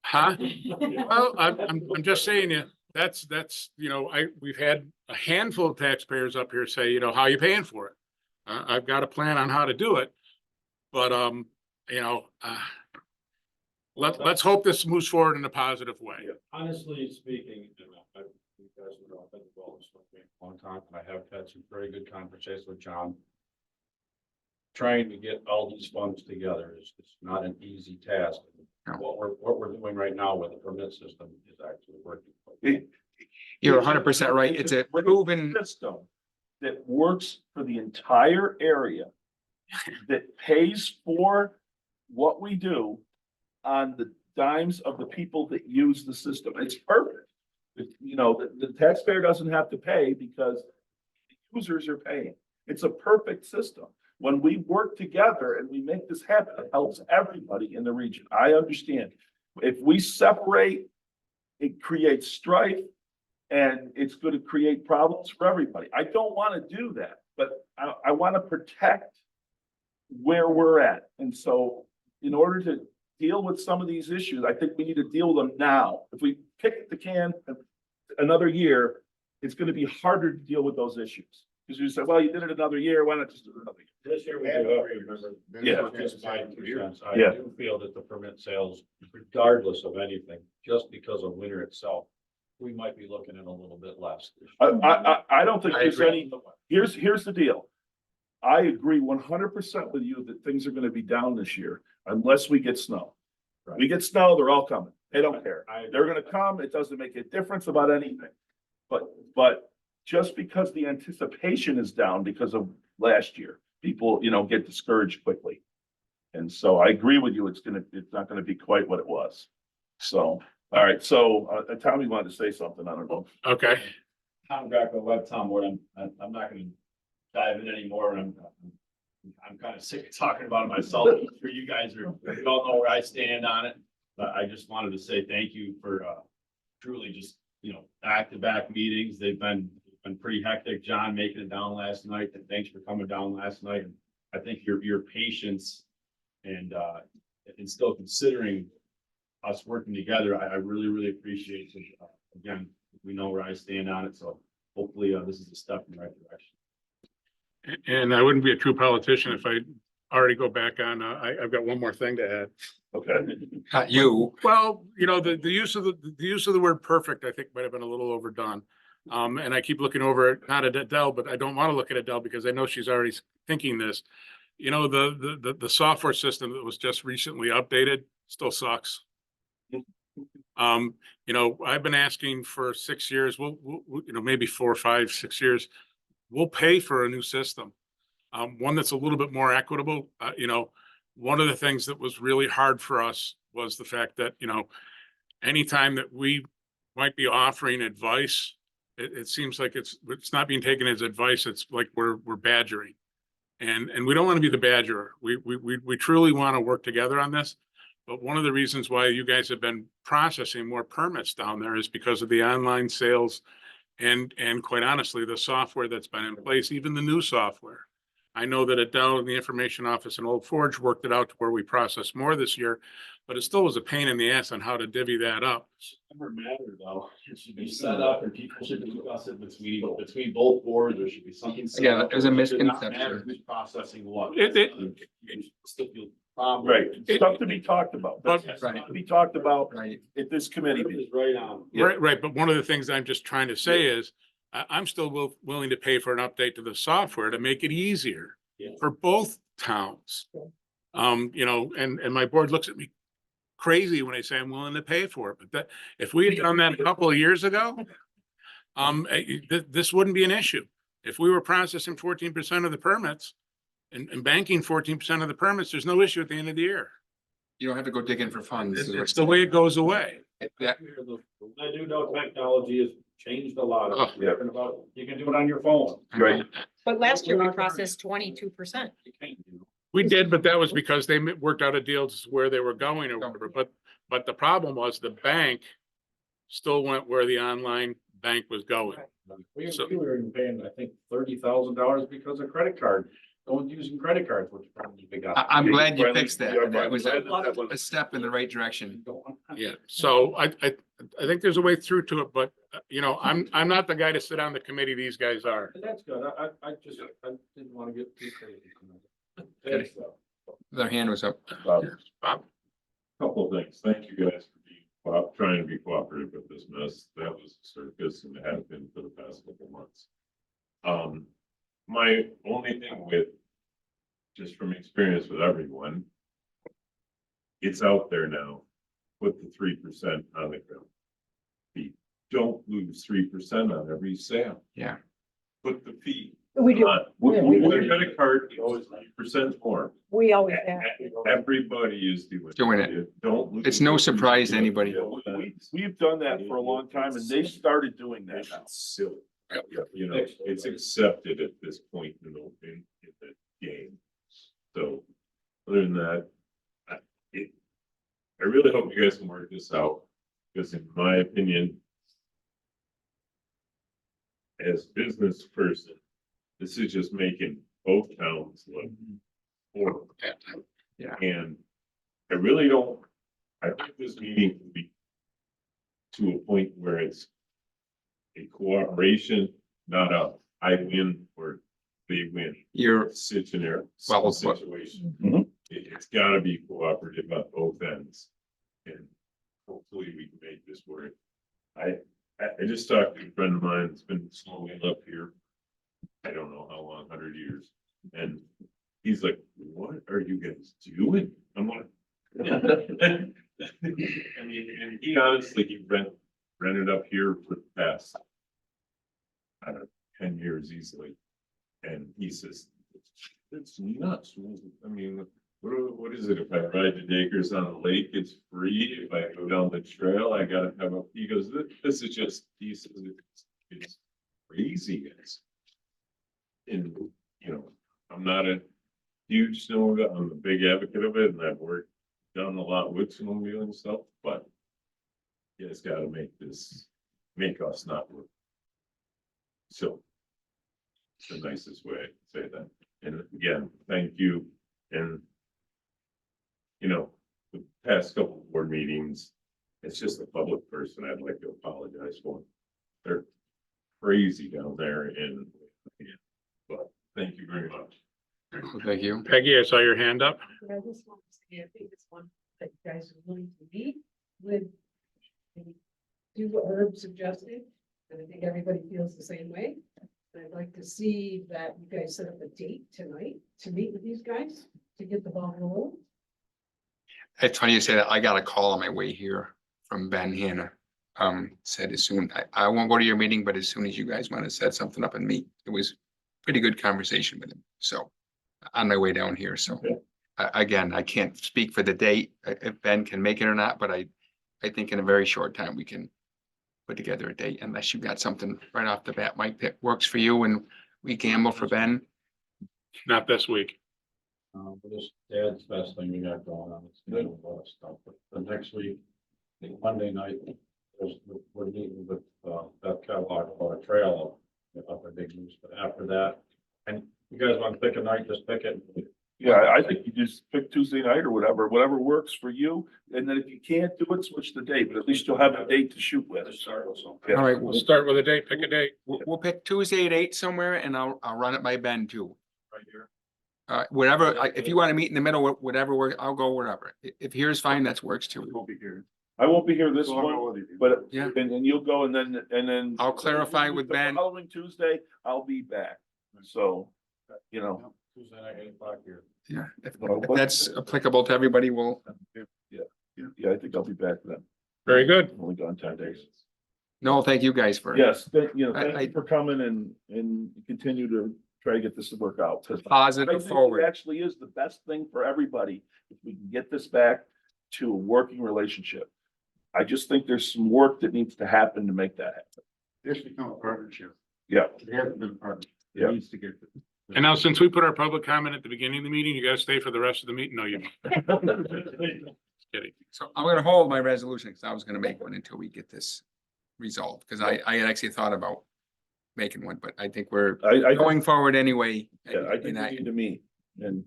huh? Well, I'm just saying you, that's, you know, we've had a handful of taxpayers up here say, you know, how are you paying for it? I've got a plan on how to do it, but, you know, let's hope this moves forward in a positive way. Honestly speaking, you guys know, I've been involved in this for a long time, and I have had some very good conversations with John. Trying to get all these funds together is not an easy task. No. What we're doing right now with the permit system is actually working. You're 100% right. It's a proven, System that works for the entire area, that pays for what we do on the dimes of the people that use the system. It's perfect. You know, the taxpayer doesn't have to pay because the users are paying. It's a perfect system. When we work together and we make this happen, it helps everybody in the region. I understand. If we separate, it creates strife and it's going to create problems for everybody. I don't want to do that, but I want to protect where we're at. And so in order to deal with some of these issues, I think we need to deal with them now. If we kick the can another year, it's going to be harder to deal with those issues. Because you say, well, you did it another year, why not just do it another year? This year we do. Yeah. Just my 2 cents. I Yeah. do feel that the permit sales, regardless of anything, just because of winter itself, we might be looking at a little bit less. this year. I don't think I there's agree. any, here's the deal. I agree 100% with you that things are gonna be down this year unless we get snow. We get snow, they're all coming. They don't care. They're gonna come. It doesn't make a difference about anything. But just because the anticipation is down because of last year, people, you know, get discouraged quickly. And so I agree with you. It's not gonna be quite what it was. So, all right. So, Tommy wanted to say something. I don't know. Okay. Tom Greco, Web Tom Wood, I'm not gonna dive in anymore, and I'm kind of sick of talking about it myself. I'm sure you guys you all know where I stand on it, but I just wanted to say thank you for, truly just, you know, back-to-back meetings. They've been pretty hectic. John making it down last night, and thanks for coming down last night. I think your patience and still considering us working together, I really, really appreciate it. again, we know where I stand on it, so hopefully, this is a step in the right direction. And I wouldn't be a true politician if I already go back on, I've got one more thing to add. Okay. Not you. Well, you know, the use of the use of the word perfect, I think might have been a little overdone. And I keep looking over, not at Adele, but I don't want to look at Adele because I know she's already thinking this. You know, the software system that was just recently updated still sucks. You know, I've been asking for 6 years, you know, maybe 4, 5, 6 years. We'll pay for a new system. One that's a little bit more equitable. You know, one of the things that was really hard for us was the fact that, you know, anytime that we might be offering advice, it seems like it's not being taken as advice. It's like we're badgering. And we don't want to be the badgerer. We truly want to work together on this. But one of the reasons why you guys have been processing more permits down there is because of the online sales and quite honestly, the software that's been in place, even the new software. I know that Adele in the information office in Old Forge worked it out to where we processed more this year, but it still was a pain in the ass on how to divvy that up. Never matter though, it should be set up and people should discuss it between both boards, there should be something. set Yeah, up. there's a It should not matter misconception. Who's processing what. It- Still feel problem. Right, stuff to be talked about. That's But- stuff to be talked about Right. at this committee It meeting. is right on. Yeah. Right, but one of the things I'm just trying to say is I'm still willing to pay for an update to the software to make it easier Yeah. for both towns. You know, and my board looks at me crazy when I say I'm willing to pay for it, but that, if we had done that a couple of years ago, this wouldn't be an issue. If we were processing 14% of the permits and banking 14% of the permits, there's no issue at the end of the year. You don't have to go digging for funds. is what It's the way it goes away. Yeah. I do know technology has changed a lot. Oh, yeah. You can do it on your phone. Right. But last year we processed 22%. You can't do it. We did, but that was because they worked out a deal to where they were going or whatever. But the problem was the bank still went where the online bank was going. We So- were even paying, I think, $30,000 because of credit card, going using credit cards, which probably big. I'm glad you Finally, fixed that. yeah, That was that was- a step in the right direction. Yeah, so I think there's a way through to it, but you know, I'm not the guy to sit on the committee. These guys are. That's good. I didn't want to get too crazy. Okay. Thanks, though. Their hand was up. Bob. Bob? Couple of things. Thank you guys for being, trying to be cooperative with this mess. That was a circus and it has been for the past couple of months. My only thing with, just from experience with everyone, it's out there now. Put the 3% on the ground. Don't lose 3% on every sale. Yeah. Put the fee We do, on. Yeah, we With do. a credit card, it's always 3% more. we always have. Everybody is Doing it. Don't. lose It's no the surprise to 3%. anybody. We've done that for a long time and they started doing that now. It's silly. You know, it's accepted at this point in the game. So, other than that, I really hope you guys can work this out, because in my opinion, as business person, this is just making both towns look horrible. Yeah. And I really don't, I think this meeting will be to a point where it's a cooperation, not a I win or they win You're, situation. Well, Situation. Mhm. It's gotta be cooperative on both ends. And hopefully we can make this work. I just talked to a friend of mine that's been slowly up here. I don't know how long, 100 years. And he's like, what are you guys doing? I'm like. I mean, and he honestly, he rented up here for the past, I don't know, 10 years easily. And he says, it's nuts. I mean, what is it? If I ride the Dakers on the lake, it's free. If I go down the trail, I gotta have a, he goes, this is just, he says, it's crazy. And, you know, I'm not a huge snowmobile, I'm a big advocate of it, and I've done a lot with snowmobiling stuff, but you guys gotta make us not look. So it's the nicest way to say that. And again, thank you. And you know, the past couple of board meetings It's just the public person I'd like to apologize for. They're crazy down there and, but thank you very much. Thank you. Peggy, I saw your hand up. I just want to say, I think it's one that you guys are willing to meet with. Do what Herb suggested, and I think everybody feels the same way. And I'd like to see that you guys set up a date tonight to meet with these guys, to get the ball rolling. It's funny you say that. I got a call on my way here from Ben Hanna. Said as soon, I won't go to your meeting, but as soon as you guys want to set something up and meet, it was pretty good conversation with him. So on my way down here, so. Okay. Again, I can't speak for the date, if Ben can make it or not, but I think in a very short time, we can put together a date unless you got something right off the bat, Mike, that works for you and we gamble for Ben. Not this week. This dad's best thing we got going on. It's good, a lot of stuff, but the next week, I think Monday night, we're meeting with, Beth Kellogg about a trail up at Big Moose, but after that, and you guys want to pick a night, just pick it. Yeah, I think you just pick Tuesday night or whatever works for you. And then if you can't do it, switch the date, but at least you'll have a date to shoot with. Start with something. Yeah. All right, We'll start with a date, pick a date. we'll pick Tuesday at 8 somewhere and I'll run it by Ben too. Right here. Whatever, if you want to meet in the middle, whatever, I'll go whatever. If here's fine, that works We too. won't be here. I won't be here this So I'll go one, with you. but, Yeah. and then you'll go and then. I'll clarify with The Ben. Following Tuesday, I'll be back. So, you know, Tuesday night, 8 o'clock here. Yeah, if that's applicable to everybody, we'll, yeah, I think I'll be back then. Very good. I'm only gone 10 days. no, thank you guys for. Yes, thank I- you for coming and continue to try to get this to work out. 'Cause I Positive think it forward. actually is the best thing for everybody, if we can get this back to a working relationship. I just think there's some work that needs to happen to make that happen. This become a partnership. Yeah. It hasn't been a partnership. Yeah. It needs to get. And now, since we put our public comment at the beginning of the meeting, you gotta stay for the rest of the meeting. No, you don't. Kidding. So I'm gonna hold my resolution because I was gonna make one until we get this resolved, because I had actually thought about making one, but I think we're I going forward anyway. yeah, I think And we need to meet and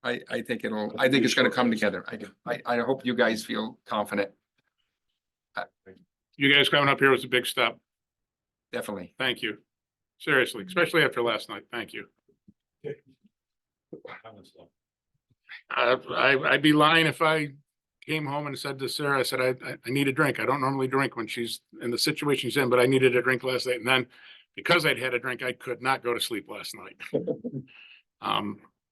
I think I think it's gonna come together. I do. I hope you guys feel confident, You guys coming up here was a big step. definitely. Thank you. Seriously, especially after last night. Thank you. I'd be lying if I came home and said to Sarah, I said, I need a drink. I don't normally drink when she's in the situation she's in, but I needed a drink last night. And then because I'd had a drink, I could not go to sleep last night.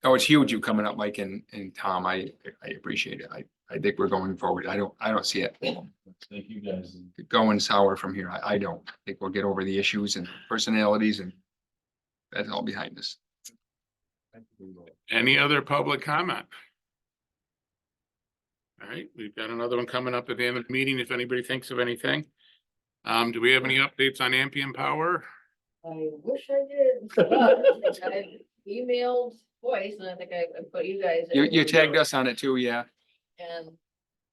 Oh, it's huge you coming up, Mike and Tom. I appreciate it. I think we're going forward. I don't see it Thank you guys. going sour from here. I don't. I think we'll get over the issues and personalities and that's all behind us. Any other public comment? All right, we've got another one coming up at the end of the meeting, if anybody thinks of anything. Do we have any updates on Ampium Power? I wish I did. But I emailed twice and I think I put you guys. in. You tagged us on it too, yeah. And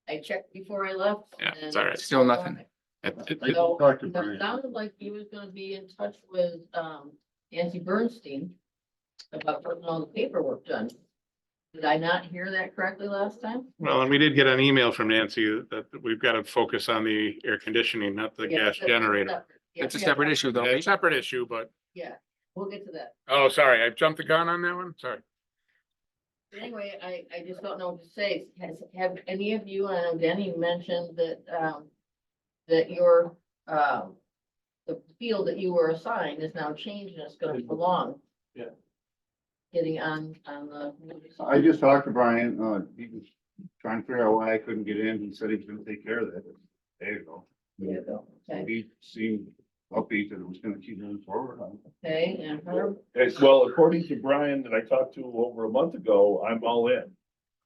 I checked before I left. Yeah, it's and- all right. Still nothing. So, Talk to it Brian. sounded like he was gonna be in touch with, Nancy Bernstein about putting all the paperwork done. Did I not hear that correctly last time? Well, and we did get an email from Nancy that we've got to focus on the air conditioning, not the Yeah, gas that's generator. separate. Yeah, It's a yeah, separate issue though. A separate issue, but, Yeah, we'll get to that. oh, sorry, I jumped the gun on that one. Sorry. Anyway, I just don't know what to say. Have any of you, and I know Denny mentioned that, that your, the field that you were assigned is now changed and it's gonna prolong. Yeah. Getting on the. I just talked to Brian, he was trying to figure out why I couldn't get in. He said he was gonna take care of that. There you go. There you go. Okay, He seemed upbeat that it was gonna keep moving forward. okay, and Herb, well, according to Brian that I talked to over a month ago, I'm all in.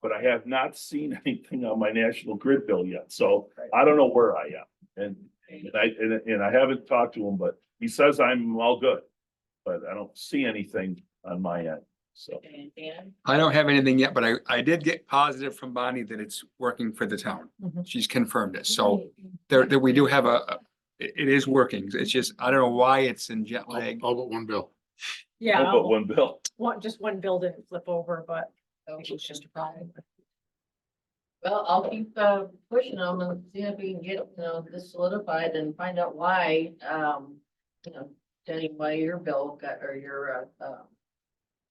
But I have not seen anything on my national grid bill yet, so I don't know where I am. And I haven't talked to him, but he says I'm all good. But I don't see anything on my end, so. and Dan, I don't have anything yet, but I did get positive from Bonnie that it's working for the town. Mhm. She's confirmed it. So there we do have it is working. It's just, I don't know why it's in jet lag. All but one bill. Yeah, I'll put one bill. just one bill didn't flip over, but oh, it was just a problem. Well, I'll keep pushing them and see if we can get, this solidified and find out why, Jenny, why your bill got, or your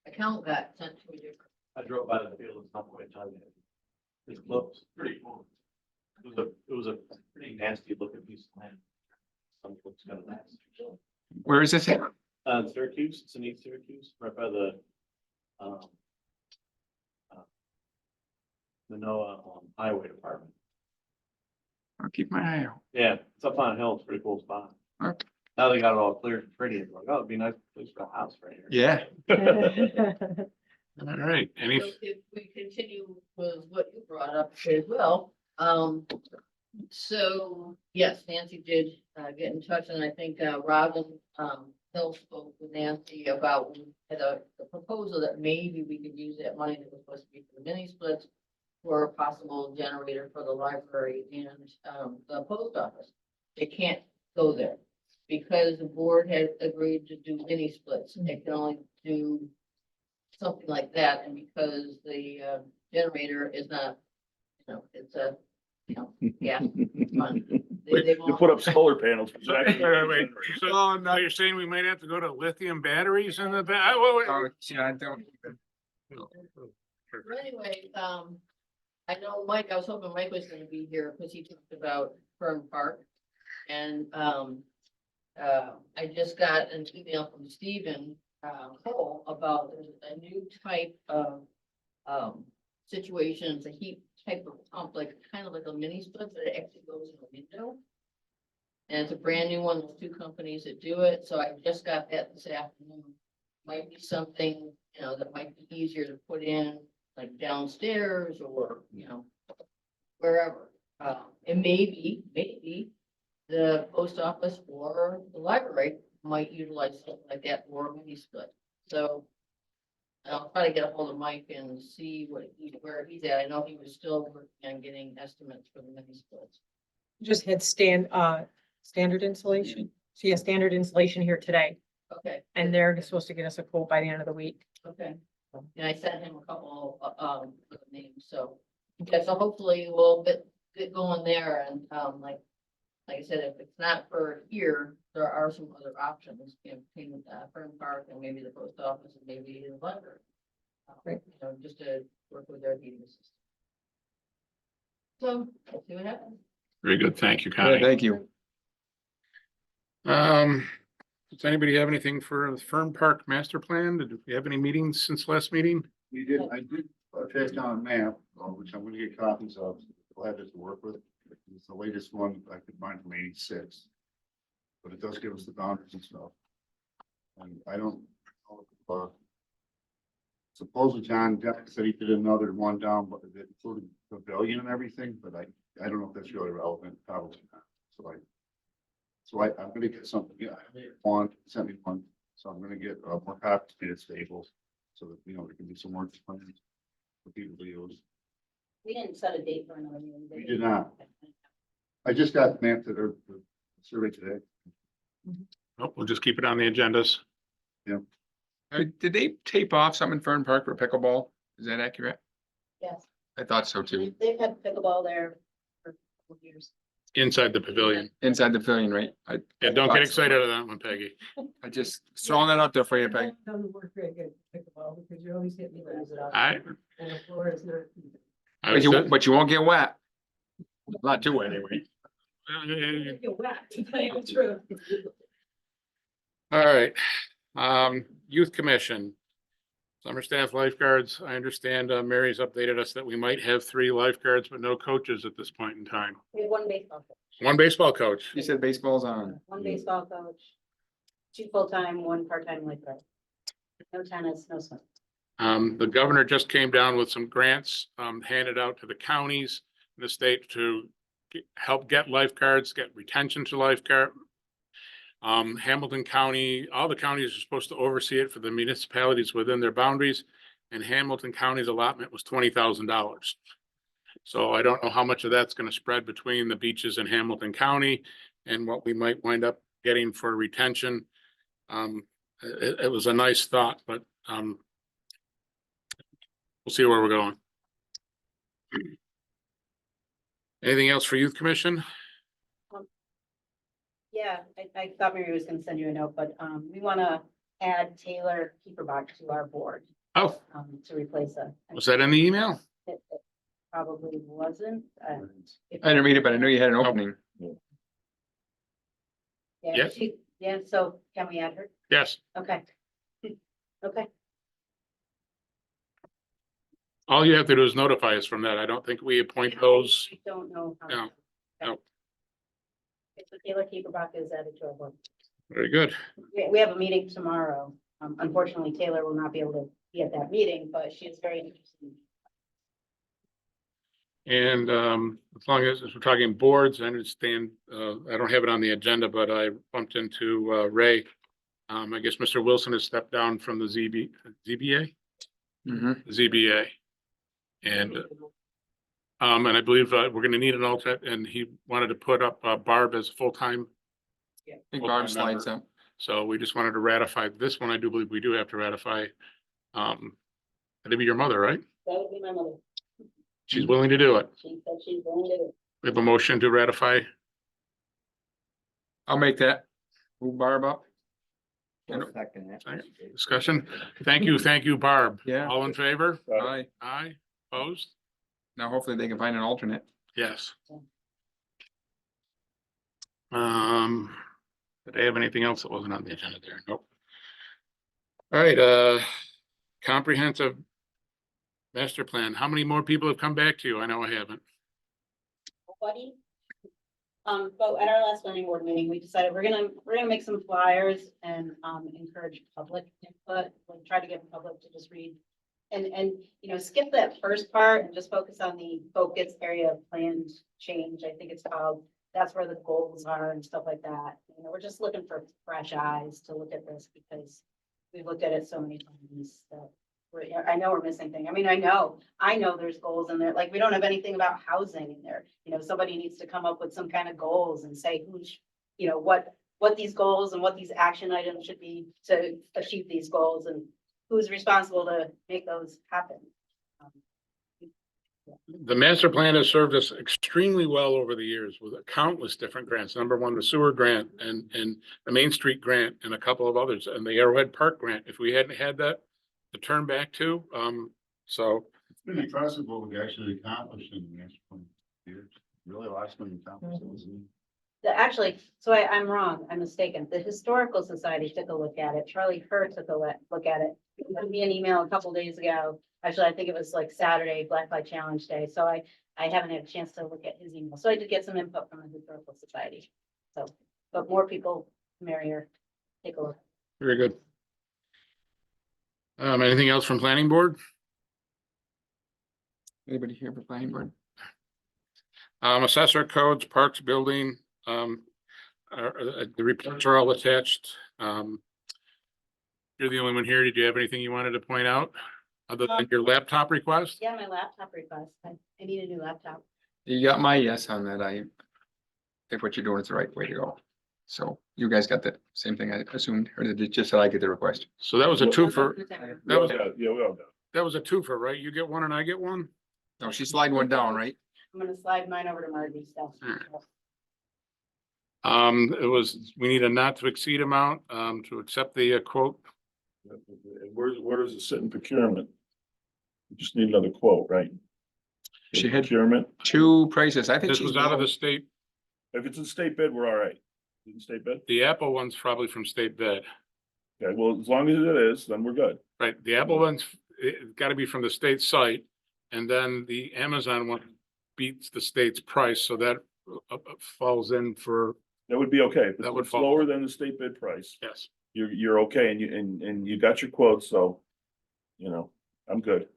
account got sent to a different. I drove by the field at some point in time. It looked pretty cool. It was a pretty nasty looking piece of land. Some looks kind of nice. Where is this at? Syracuse, it's in East Syracuse, right by the, um, Manoa, Highway Department. I'll keep my eye out. Yeah, it's up on a hill, it's a pretty cool spot. Okay. Now they got it all cleared and pretty, it's like, oh, it'd be a nice place for a house right here. Yeah. All right, any, So if we continue with what you brought up as well, so yes, Nancy did get in touch, and I think Robin Hill spoke with Nancy about the proposal that maybe we could use that money that was supposed to be for the mini splits for a possible generator for the library and the post office. They can't go there because the board has agreed to do mini splits. They can only do something like that, and because the generator is not, it's a, yeah. fun. They You won't- put up solar panels. so, wait. So you're saying we might have to go to lithium batteries in the back? Oh, yeah, I don't. But anyway, I know Mike, I was hoping Mike was gonna be here because he talked about Fern Park. And I just got an email from Stephen Cole about a new type of situation. It's a heat type of pump, like kind of like a mini split, but it actually goes in a window. And it's a brand new one. There's two companies that do it. So I just got that this afternoon. Might be something, that might be easier to put in like downstairs or, wherever. And maybe the post office or the library might utilize something like that or a mini split. So I'll try to get a hold of Mike and see where he's at. I know he was still working on getting estimates for the mini splits. Just had standard insulation. So yeah, standard insulation here today, Okay, and they're supposed to get us a quote by the end of the week. okay. And I sent him a couple of names, so, yeah, so hopefully we'll get going there and, like I said, if it's not for here, there are some other options, between Fern Park and maybe the post office and maybe the library. Right. Just to work with their heating system. So, let's see what happens. Very good. Thank you, Yeah, Connie. thank you. Does anybody have anything for the Fern Park Master Plan? Did we have any meetings since last meeting? I did track down a map, which I'm gonna get copies of, we'll have it to work with. It's the latest one I could find from '86. But it does give us the boundaries and stuff. And I don't, supposedly John said he did another one down, but it included pavilion and everything, but I don't know if that's really relevant, probably not. I'm gonna get something, sent me one, so I'm gonna get more copies made at Staples. So that, there can be some more plans for people to use. We didn't set a date for another meeting. We did not. I just got the map the survey today. Oh, we'll just keep it on the agendas. Did they tape off something in Fern Park for pickleball? Is that accurate? Yes, I thought so too. they've had pickleball there for a couple of years. Inside the pavilion. Inside the pavilion, right? Yeah, don't get excited of that one, Peggy. I just throwing that out there for you, Peg. Doesn't work very good pickleball because you're always hitting the greens out. I, And the floor is not. I was, But you won't get wet. Not too wet anyway. You're wet, to tell you the truth. all right. Youth Commission. Summer staff lifeguards. I understand Mary's updated us that we might have 3 lifeguards, but no coaches at this point in time. We had one baseball coach, One baseball coach. You said baseball's on. one baseball coach, 2 full-time, 1 part-time lifeguard. No tennis, no swim. The governor just came down with some grants handed out to the counties in the state to help get lifeguards, get retention to lifeguard. Hamilton County, all the counties are supposed to oversee it for the municipalities within their boundaries. And Hamilton County's allotment was $20,000. So I don't know how much of that's going to spread between the beaches in Hamilton County and what we might wind up getting for retention. It was a nice thought, but we'll see where we're going. Anything else for Youth Commission? Yeah, I thought Mary was gonna send you a note, but, we wanna add Taylor Keeperbach to our board, Oh, to replace a. was that in the email? It probably wasn't, if- I didn't read it, but I knew you had an opening. Yeah. Yeah, so can we add her? Yes. Okay. Okay, All you have to do is notify us from that. I don't think we appoint those. I don't know. how- No, no. Okay, so Taylor Keeperbach is added to our board. Very good. We have a meeting tomorrow. Unfortunately, Taylor will not be able to be at that meeting, but she is very interested. And as long as we're talking boards, I understand, I don't have it on the agenda, but I bumped into Ray. I guess Mr. Wilson has stepped down from the ZBA. ZBA. And I believe we're gonna need an alternate, and he wanted to put up Barb as full-time. I think Barb full-time slides member. up. So we just wanted to ratify this one. I do believe we do have to ratify. That'd be your mother, right? That would be my mother. She's willing to do it. She said she's willing to do it. We have a motion to ratify. I'll make that. Move Barb up. Second. Discussion. Thank you, Barb. Yeah. All in favor? Aye. Aye. Opposed? Now hopefully they can find an alternate. Yes. Did I have anything else that wasn't on the agenda there? Nope. All right, comprehensive master plan. How many more people have come back to you? I know I haven't. Nobody. But at our last planning board meeting, we decided we're gonna make some flyers and, encourage public input. We'll try to get the public to just read. And, skip that first part and just focus on the focus area of planned change. I think it's called, that's where the goals are and stuff like that. We're just looking for fresh eyes to look at this because we've looked at it so many times that I know we're missing things. I mean, I know there's goals in there. Like, we don't have anything about housing in there. Somebody needs to come up with some kind of goals and say who's, what these goals and what these action items should be to achieve these goals and who's responsible to make those happen. The master plan has served us extremely well over the years with countless different grants. Number one, the sewer grant and the Main Street grant and a couple of others, and the Arrowhead Park grant. If we hadn't had that to turn back to, so. It's been impressive what we actually accomplished in the next 20 years. Really, last one accomplished, it was Actually, so I'm wrong, I'm mistaken. The Historical Society took a look at it. Charlie Hurd took a look at it. He sent me an email a couple days ago. Actually, I think it was like Saturday, Black Light Challenge Day. So I haven't had a chance to look at his email. So I did get some input from the Historical Society. So, but more people, merrier. Take a look. Very good. Anything else from planning board? Anybody here for planning board? Assessor codes, parks, building, the reports are all attached. You're the only one here. Did you have anything you wanted to point out? Other than your laptop request? Yeah, my laptop request. I need a new laptop. You got my yes on that. I think what you're doing is the right way to go. So you guys got the same thing I assumed, or did it just that I get the request? So that was a twofer. That was, Yeah, we all got it. that was a twofer, right? You get one and I get one? No, she's sliding one down, right? I'm gonna slide mine over to Margie's stuff. We need a not to exceed amount, to accept the quote. Where does it sit in procurement? We just need another quote, right? She had Procurement, two prices. I think This she's was out of the state. if it's a state bid, we're all right. Is it state bid? The Apple one's probably from state bid, Okay, well, as long as it is, then we're good. right? The Apple one's, it gotta be from the state site. And then the Amazon one beats the state's price, so that falls in for, That would be okay. If That would it's fall. lower than the state bid price, yes. you're okay, and you got your quotes, so, I'm good.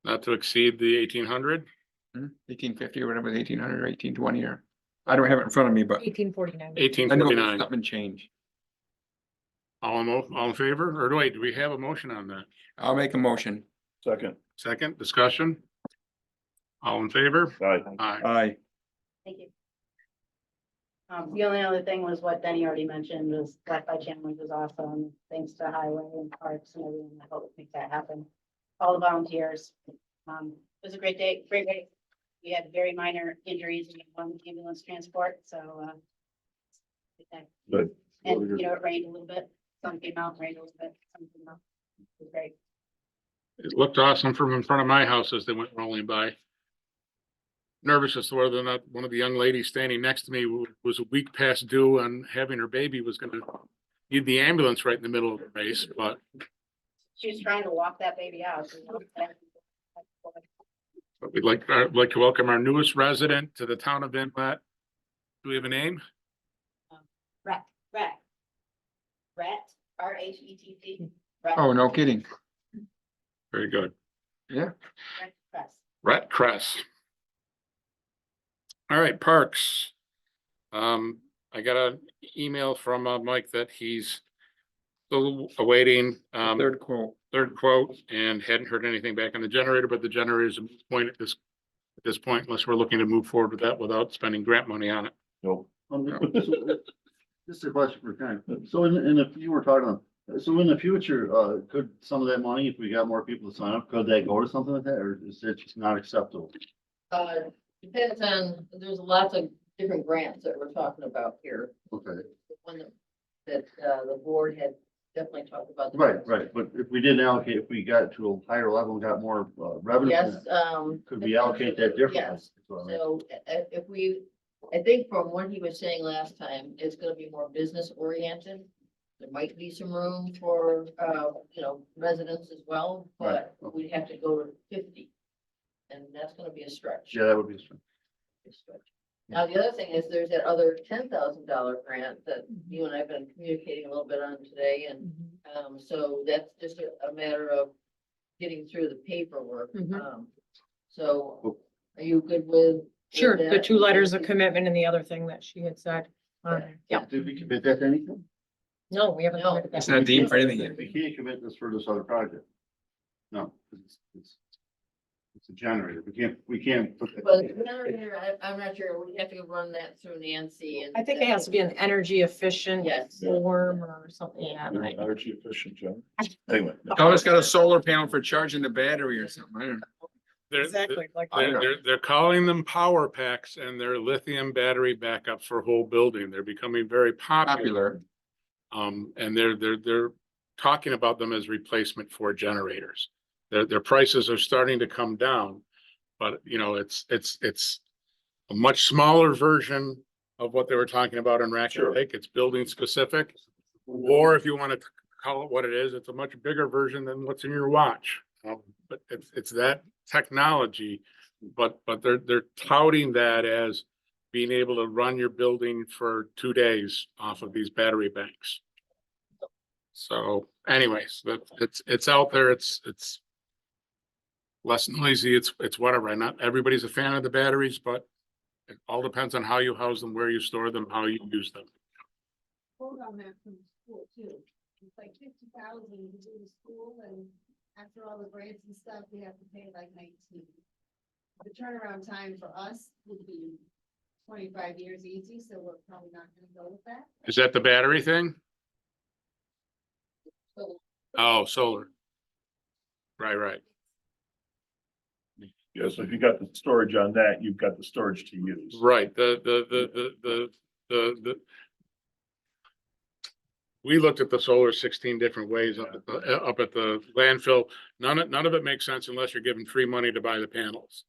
Not to exceed the 1,800. 1850 or whatever, 1800 or 1820 or, I don't have it in front of me, but 1849. 1849. something changed. All in favor? Or wait, do we have a motion on that? I'll make a motion. Second, Second, discussion? All in favor? aye. Aye. Aye. Thank you. The only other thing was what Denny already mentioned was Black Light Challenge was awesome. Thanks to Highway and Parks and everything that helped make that happen. All the volunteers. It was a great day, great day. we had very minor injuries in one ambulance transport, so, But and, you know, it rained a little bit, sun came out, rained a little bit, sun came out. It was great. It looked awesome from in front of my house as they went rolling by. Nervous as to whether or not one of the young ladies standing next to me was a week past due on having her baby, was gonna need the ambulance right in the middle of the race, but She was trying to walk that baby out. You know, we'd like to welcome our newest resident to the town of Inlet. Do we have a name? Rhett, RHETT. Oh, no kidding. Very good. Yeah. Rhett Cress. All right, parks. I got an email from Mike that he's still awaiting Third quote. third quote and hadn't heard anything back on the generator, but the generator is a moot point at this point, unless we're looking to move forward with that without spending grant money on it. no, This is a question for Ken. So if you were talking, so in the future, could some of that money, if we got more people to sign up, could that go to something like that, or is it just not acceptable? Depends on, there's lots of different grants that we're talking about here. Okay, One that the board had definitely talked about. right, but if we didn't allocate, if we got to a higher level and got more revenue. Yes, Could we allocate that differently? Yes. So if we, I think from what he was saying last time, it's gonna be more business oriented. There might be some room for, you know, residents as well, but Right. we'd have to go to 50. And that's gonna be a stretch. Yeah, that would be. A stretch. Now, the other thing is there's that other $10,000 grant that you and I have been communicating a little bit on today. And, so that's just a matter of getting through the paperwork. Mhm. So are you good with? Sure, with the that? 2 letters of commitment and the other thing that she had said. Yeah, Did we commit that to anything? no, we haven't. No. committed that. It's not deemed for anything yet. We can't commit this for this other project. No, 'cause it's a generator. We can't put. Well, the generator, I'm not sure. We have to run that through Nancy and. I think it has to be an energy efficient Yes. form or something. Yeah, right. energy efficient, John. Anyway. Oh, it's got a solar panel for charging the battery or something. I don't know. They're, Exactly, like. I don't know. they're calling them power packs, and they're lithium battery backup for whole building. They're becoming very popular. Popular. And they're talking about them as replacement for generators. Their prices are starting to come down, but you know, it's a much smaller version of what they were talking about in Racket Sure. Lake. It's building specific. Or if you want to call it what it is, it's a much bigger version than what's in your watch. But it's that technology, but they're touting that as being able to run your building for 2 days off of these battery banks. So anyways, it's out there. It's less noisy. It's whatever. Not everybody's a fan of the batteries, but it all depends on how you house them, where you store them, how you use them. Quote on that from the school too. It's like 50,000 to do the school, and after all the grants and stuff, we have to pay like 19. The turnaround time for us would be 25 years easy, so we're probably not gonna go with that. Is that the battery thing? So Oh, solar. Right. Yeah, so if you got the storage on that, you've got the storage to use. Right, we looked at the solar 16 different ways up at the landfill. None of it makes sense unless you're giving free money to buy the panels.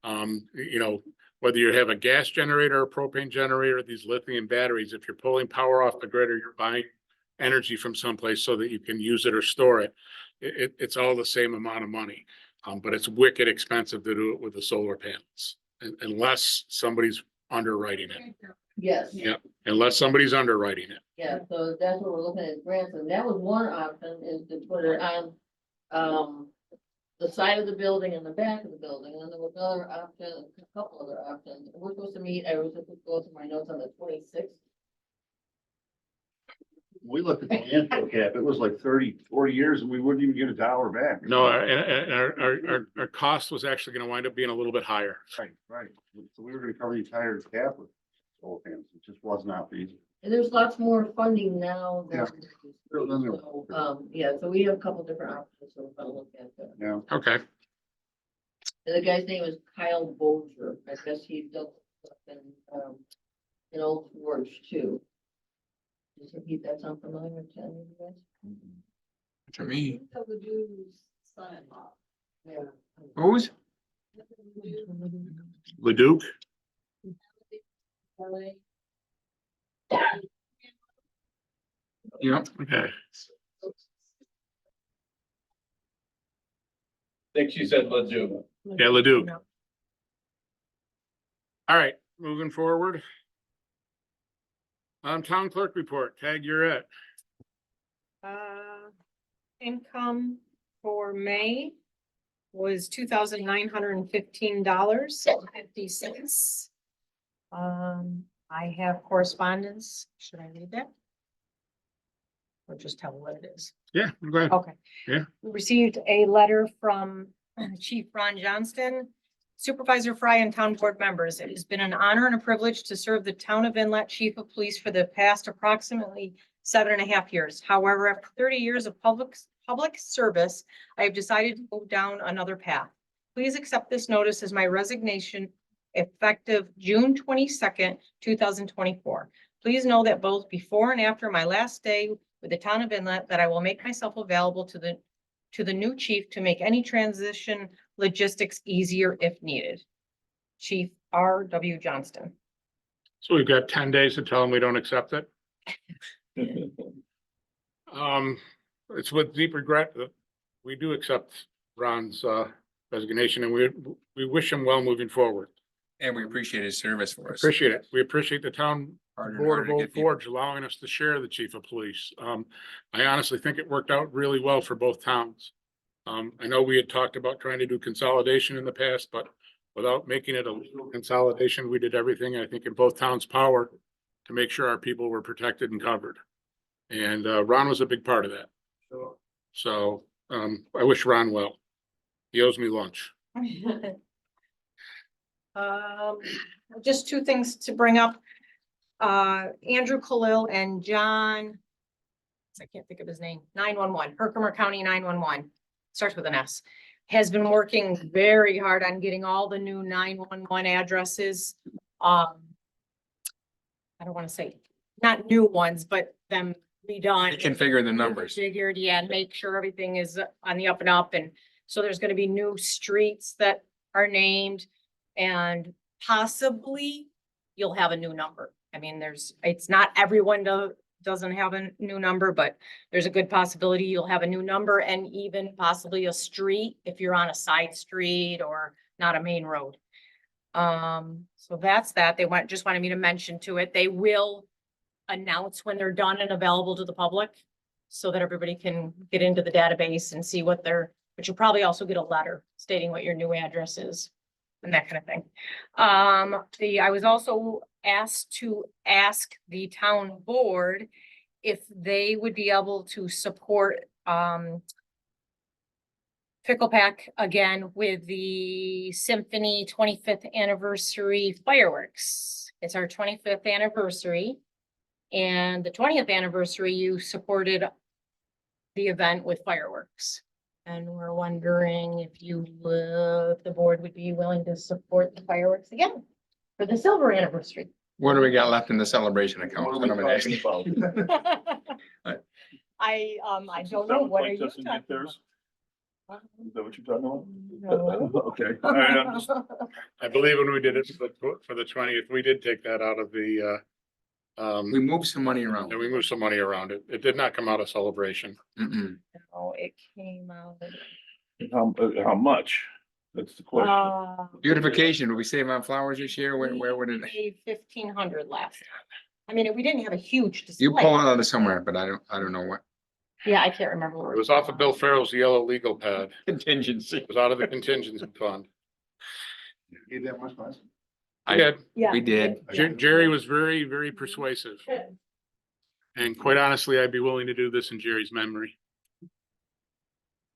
You know, whether you have a gas generator or propane generator, these lithium batteries, if you're pulling power off the grid or you're buying energy from someplace so that you can use it or store it, it's all the same amount of money. But it's wicked expensive to do it with the solar panels unless somebody's underwriting it. yes. Yeah, unless somebody's underwriting it. Yeah, so that's what we're looking at grants, and that was one option, is to put it on, the side of the building and the back of the building, and there was another option, a couple other options. We're supposed to meet, I was supposed to go through my notes on the 26th. We looked at the landfill cap, it was like 40 years and we wouldn't even get $1 back. No, and our cost was actually gonna wind up being a little bit higher. Right. So we were gonna cover the entire cap with solar panels. It just was not feasible. And there's lots more funding now. Yeah. So, yeah, so we have a couple different options, so we're gonna look at that. Yeah. Okay. The guy's name is Kyle Bolger. I guess he does stuff in Old Forge too. That's unfamiliar to any of you guys? To me, The dude's son-in-law. Yeah. who's? Leduc, LA. Yeah, okay. Think she said Ledoux. Yeah, Leduc. All right, moving forward. Town clerk report, Tag, you're at. Income for May was $2,915.50. I have correspondence. Should I read that? Or just tell what it is? Yeah, go ahead. Okay. Yeah. We received a letter from Chief Ron Johnston, Supervisor Fry, and town board members. It has been an honor and a privilege to serve the town of Inlet Chief of Police for the past approximately 7.5 years. However, after 30 years of public service, I have decided to go down another path. Please accept this notice as my resignation effective June 22nd, 2024. Please know that both before and after my last day with the town of Inlet, that I will make myself available to the new chief to make any transition logistics easier if needed. Chief R.W. Johnston. So we've got 10 days to tell him we don't accept it. It's with deep regret that we do accept Ron's resignation, and we wish him well moving forward. and we appreciate his service for us. Appreciate it. We appreciate the town Harder and board harder of to Old get people. Forge allowing us to share the chief of police. I honestly think it worked out really well for both towns. I know we had talked about trying to do consolidation in the past, but without making it a legal consolidation, we did everything, I think, in both towns' power to make sure our people were protected and covered. And Ron was a big part of that. So I wish Ron well. He owes me lunch. Just two things to bring up. Andrew Khalil and John, I can't think of his name, 911, Herkimer County 911, starts with an S, has been working very hard on getting all the new 911 addresses. I don't want to say, not new ones, but them redone. Configure the numbers. Figured, yeah, and make sure everything is on the up and up. And so there's gonna be new streets that are named, and possibly you'll have a new number. I mean, it's not everyone doesn't have a new number, but there's a good possibility you'll have a new number, and even possibly a street if you're on a side street or not a main road. So that's that. Just wanted me to mention to it. They will announce when they're done and available to the public so that everybody can get into the database and see but you'll probably also get a letter stating what your new address is and that kind of thing. I was also asked to ask the town board if they would be able to support Picklepack again with the Symphony 25th anniversary fireworks. It's our 25th anniversary. And the 20th anniversary, you supported the event with fireworks. And we're wondering if the board would be willing to support the fireworks again for the silver anniversary. What do we got left in the celebration account? What What are am we I talking asking? about? I don't know. Sound What are like you doesn't talking get theirs? about? Is that what you're talking No. about? Okay, all right, I'm just, I believe when we did it for the 20th, we did take that out of the, We moved some money around. and we moved some money around it. It did not come out of celebration. Mm-mm. No, it came out. how much? That's the question. Beautification, will we save on flowers this year? Where would it? Paid 1,500 last. I mean, we didn't have a huge display. You pull it out of somewhere, but I don't know what. Yeah, I can't remember. where It was off of Bill Farrell's yellow legal pad. Contingency. It was out of the contingency fund. Gave that much less? I did. Yeah. We did. Jerry was very, very persuasive. And quite honestly, I'd be willing to do this in Jerry's memory.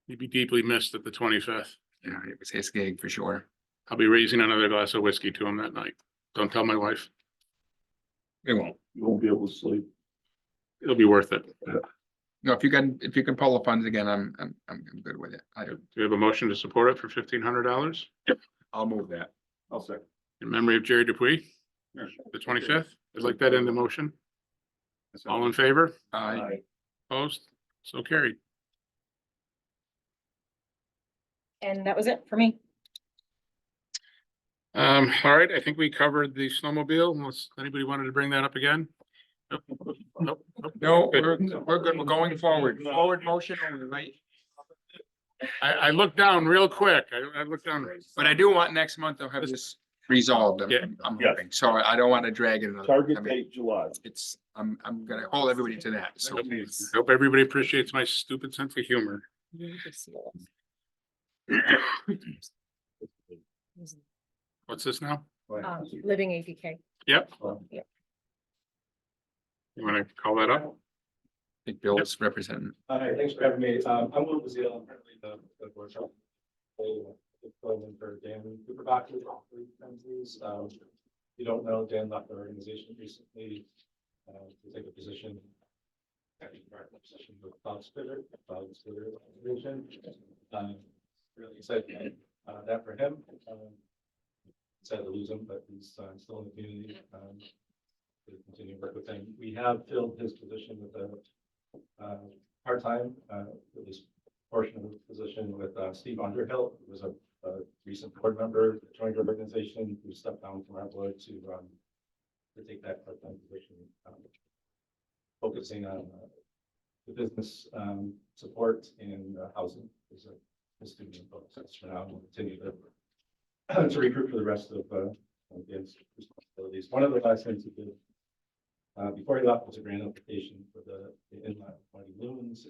He'd be deeply missed at the 25th. Yeah, it was his gig for sure. I'll be raising another glass of whiskey to him that night. Don't tell my wife. We won't. You won't be able to sleep. It'll be worth it. No, if you can pull the funds again, I'm good with it. Do we have a motion to support it for $1,500 I'll move that. I'll second. in memory of Jerry Dupuy, the 25th? I'd like that in the motion. All in favor? Aye. Opposed? So carried. And that was it for me. All right, I think we covered the snowmobile, unless anybody wanted to bring that up again. Nope, nope, nope. No, Good. we're good. We're going forward. Forward motion only, right? I looked down real quick. I looked down. But I do want next month to have this resolved. Yeah. I'm Yes. hoping. So I don't want to drag it. another- I Target mean, date July. It's, I'm gonna hold everybody to that. So Hope everybody appreciates my stupid sense of humor. What's this now? Living APK. Yep. Yep. You wanna call that up? I think Bill's representing. Hi, thanks for having me. I'm Will Bazile. I'm currently the workshop. For Dan Cooper back with companies. You don't know, Dan left the organization recently to take a position. Position with Cloud Splitter organization. Really excited that for him. Sad to lose him, but he's still in the community. To continue to work with him. We have filled his position with a part-time, at least portion of the position with Steve Underhill, who was a recent board member, joined our organization, who stepped down from our board to take that part-time position, focusing on the business support and housing as a student focus for now. We'll continue to recruit for the rest of Dan's responsibilities. One of the last things he did before he left was a grant application for the Inlet 20 loons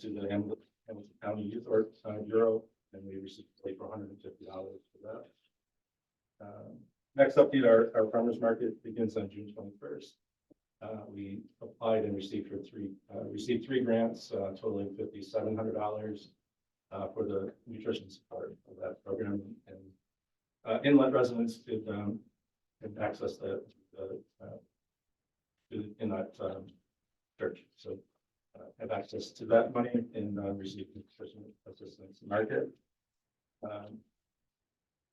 to the Hamilton County Youth Bureau, and we received paid for $150 for that. Next update, our farmers market begins on June 21st. We applied and received three grants, totaling $5,700 for the nutrition support of that program. And Inlet residents could access the Inlet church. So have access to that money and receive nutrition assistance market.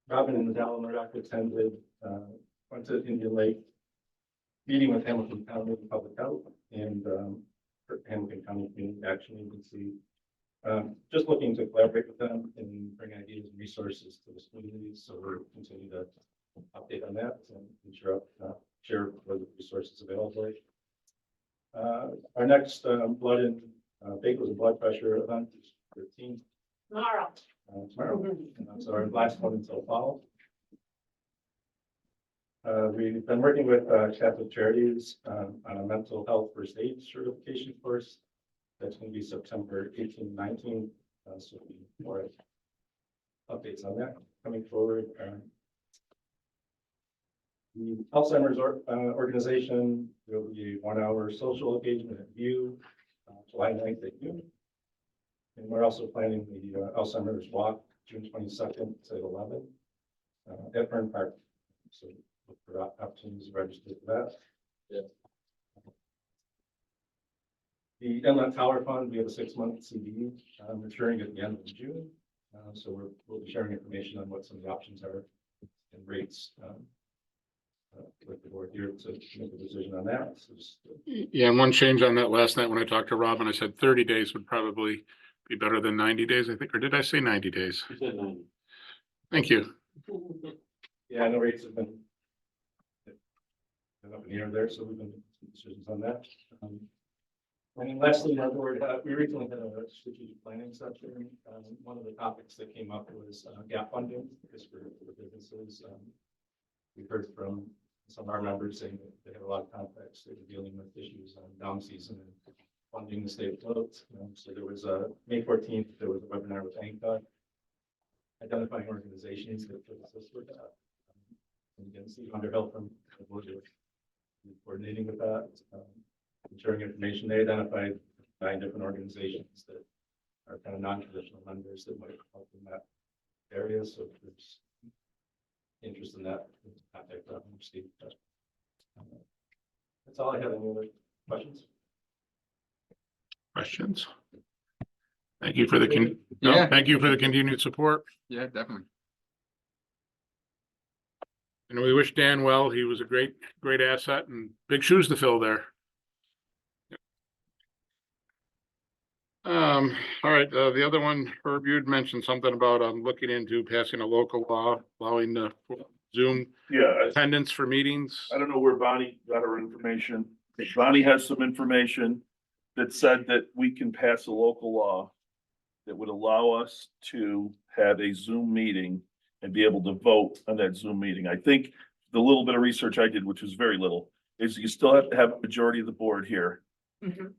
Robin and Nadal Murdoch attended, went to Indian Lake, meeting with Hamilton County Public Health and Hamilton County Community Action Agency. Just looking to collaborate with them and bring ideas and resources to the communities. So we'll continue to update on that and share where the resources available. Our next blood and bagels and blood pressure event is 13th. Tomorrow. Tomorrow. And that's our last one until fall. We've been working with Catholic Charities on a mental health first aid certification course. That's going to be September 18, 19. So more updates on that coming forward. The Alzheimer's organization will be a 1-hour social engagement at View, July 9th at noon. And we're also planning the Alzheimer's walk, June 22nd at 11 at Fern Park. So look for opportunities to register for that. Yeah. The Inlet Tower Fund, we have a 6-month CD maturing at the end of June. So we'll be sharing information on what some of the options are and rates with the board here to make a decision on that. So just, Yeah, and one change on that last night when I talked to Robin, I said 30 days would probably be better than 90 days, I think, or did I say 90 days? You said 90. Thank you. yeah, I know rates have been up in the air there, so we've been making some decisions on that. And then lastly, our board, we recently had a strategic planning session. One of the topics that came up was gap funding, because for the businesses, we've heard from some of our members saying that they have a lot of conflicts. They're dealing with issues on down season and funding the state afloat. So there was May 14th, there was a webinar with ANCA, identifying organizations that could assist with that. And again, Steve Underhill from the board was coordinating with that, sharing information. They identified 9 different organizations that are kind of non-traditional lenders that might help in that area. So if there's interest in that, contact Steve. That's all I have. Any other questions? Questions? Thank you for the, Yeah. thank you for the continued support. Yeah, definitely. And we wish Dan well. He was a great asset and big shoes to fill there. All right, the other one, Herb, you'd mentioned something about, looking into passing a local law allowing the Zoom Yeah, attendance for meetings. I don't know where Bonnie got her information. Bonnie has some information that said that we can pass a local law that would allow us to have a Zoom meeting and be able to vote on that Zoom meeting. I think the little bit of research I did, which was very little, is you still have to have a majority of the board here. Mhm.